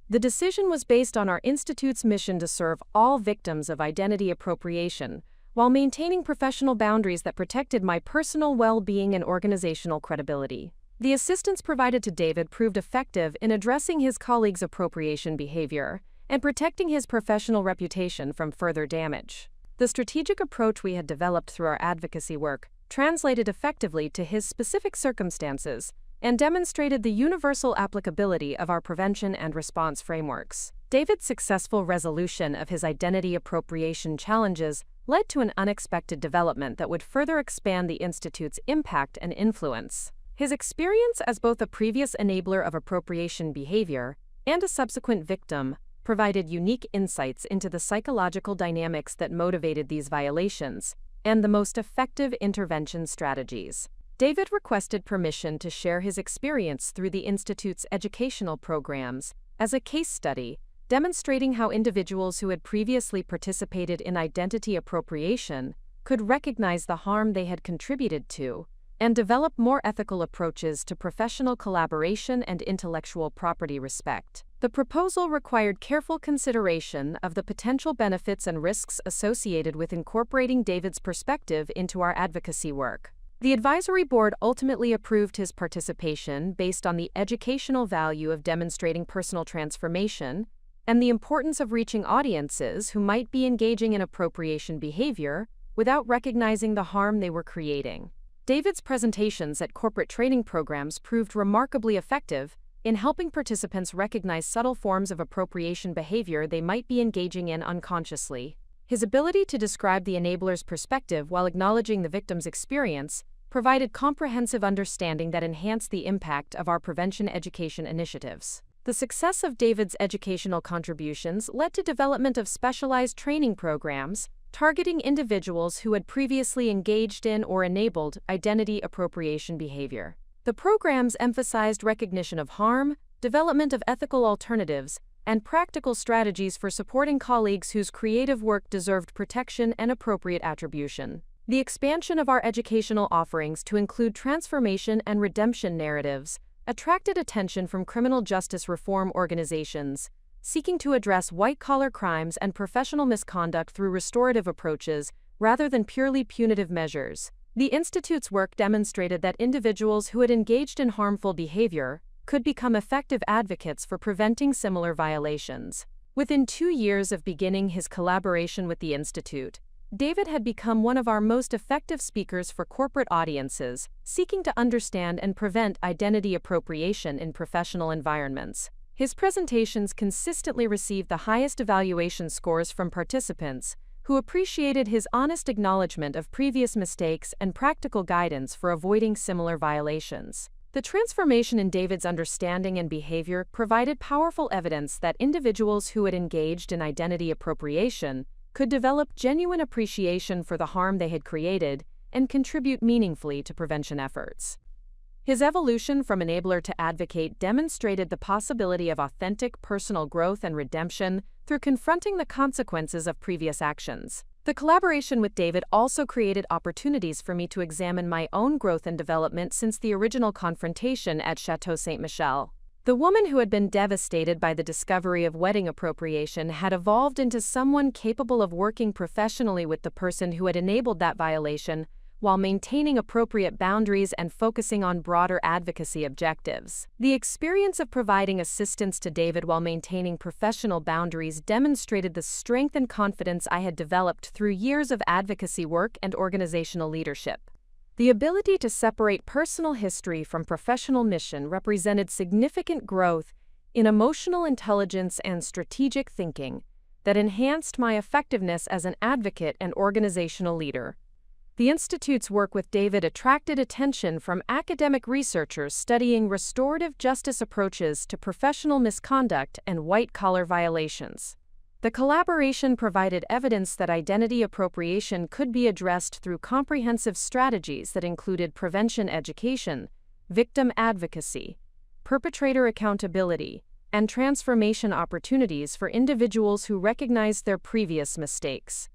The decision was based on our institute's mission to serve all victims of identity appropriation, while maintaining professional boundaries that protected my personal well-being and organizational credibility. The assistance provided to David proved effective in addressing his colleagues' appropriation behavior and protecting his professional reputation from further damage. The strategic approach we had developed through our advocacy work translated effectively to his specific circumstances and demonstrated the universal applicability of our prevention and response frameworks. David's successful resolution of his identity appropriation challenges led to an unexpected development that would further expand the Institute's impact and influence. His experience as both a previous enabler of appropriation behavior and a subsequent victim provided unique insights into the psychological dynamics that motivated these violations and the most effective intervention strategies. David requested permission to share his experience through the Institute's educational programs as a case study, demonstrating how individuals who had previously participated in identity appropriation could recognize the harm they had contributed to and develop more ethical approaches to professional collaboration and intellectual property respect. The proposal required careful consideration of the potential benefits and risks associated with incorporating David's perspective into our advocacy work. The advisory board ultimately approved his participation based on the educational value of demonstrating personal transformation and the importance of reaching audiences who might be engaging in appropriation behavior without recognizing the harm they were creating. David's presentations at corporate training programs proved remarkably effective in helping participants recognize subtle forms of appropriation behavior they might be engaging in unconsciously. His ability to describe the enabler's perspective while acknowledging the victim's experience provided comprehensive understanding that enhanced the impact of our prevention education initiatives. The success of David's educational contributions led to development of specialized training programs targeting individuals who had previously engaged in or enabled identity appropriation behavior. The programs emphasized recognition of harm, development of ethical alternatives, and practical strategies for supporting colleagues whose creative work deserved protection and appropriate attribution. The expansion of our educational offerings to include transformation and redemption narratives attracted attention from criminal justice reform organizations seeking to address white-collar crimes and professional misconduct through restorative approaches rather than purely punitive measures. The Institute's work demonstrated that individuals who had engaged in harmful behavior could become effective advocates for preventing similar violations. Within 2 years of beginning his collaboration with the Institute, David had become one of our most effective speakers for corporate audiences seeking to understand and prevent identity appropriation in professional environments. His presentations consistently received the highest evaluation scores from participants, who appreciated his honest acknowledgement of previous mistakes and practical guidance for avoiding similar violations. The transformation in David's understanding and behavior provided powerful evidence that individuals who had engaged in identity appropriation could develop genuine appreciation for the harm they had created and contribute meaningfully to prevention efforts. His evolution from enabler to advocate demonstrated the possibility of authentic personal growth and redemption through confronting the consequences of previous actions. The collaboration with David also created opportunities for me to examine my own growth and development since the original confrontation at Chateau Saint Michel. The woman who had been devastated by the discovery of wedding appropriation had evolved into someone capable of working professionally with the person who had enabled that violation, while maintaining appropriate boundaries and focusing on broader advocacy objectives. The experience of providing assistance to David while maintaining professional boundaries demonstrated the strength and confidence I had developed through years of advocacy work and organizational leadership. The ability to separate personal history from professional mission represented significant growth in emotional intelligence and strategic thinking that enhanced my effectiveness as an advocate and organizational leader. The Institute's work with David attracted attention from academic researchers studying restorative justice approaches to professional misconduct and white-collar violations. The collaboration provided evidence that identity appropriation could be addressed through comprehensive strategies that included prevention education, victim advocacy, perpetrator accountability, and transformation opportunities for individuals who recognized their previous mistakes.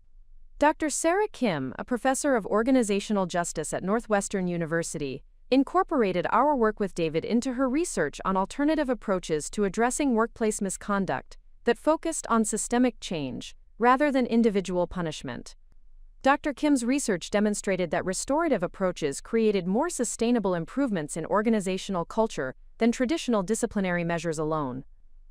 Dr. Sarah Kim, a professor of organizational justice at Northwestern University, incorporated our work with David into her research on alternative approaches to addressing workplace misconduct that focused on systemic change rather than individual punishment. Dr. Kim's research demonstrated that restorative approaches created more sustainable improvements in organizational culture than traditional disciplinary measures alone.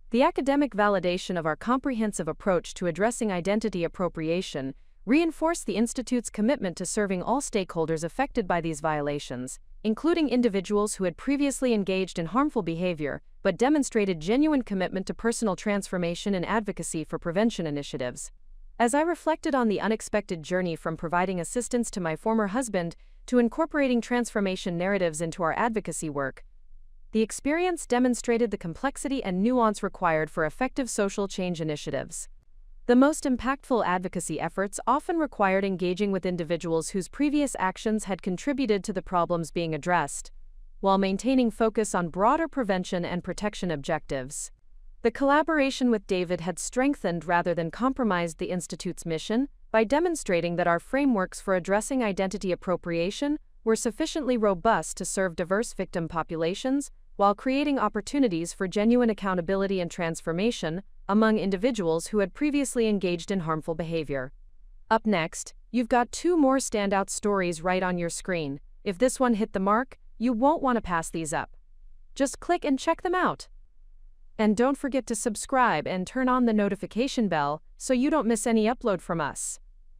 The academic validation of our comprehensive approach to addressing identity appropriation reinforced the Institute's commitment to serving all stakeholders affected by these violations, including individuals who had previously engaged in harmful behavior but demonstrated genuine commitment to personal transformation and advocacy for prevention initiatives. As I reflected on the unexpected journey from providing assistance to my former husband to incorporating transformation narratives into our advocacy work, the experience demonstrated the complexity and nuance required for effective social change initiatives. The most impactful advocacy efforts often required engaging with individuals whose previous actions had contributed to the problems being addressed, while maintaining focus on broader prevention and protection objectives. The collaboration with David had strengthened rather than compromised the Institute's mission by demonstrating that our frameworks for addressing identity appropriation were sufficiently robust to serve diverse victim populations while creating opportunities for genuine accountability and transformation among individuals who had previously engaged in harmful behavior. Up next, you've got two more standout stories right on your screen. If this one hit the mark, you won't want to pass these up. Just click and check them out. And don't forget to subscribe and turn on the notification bell so you don't miss any upload from us.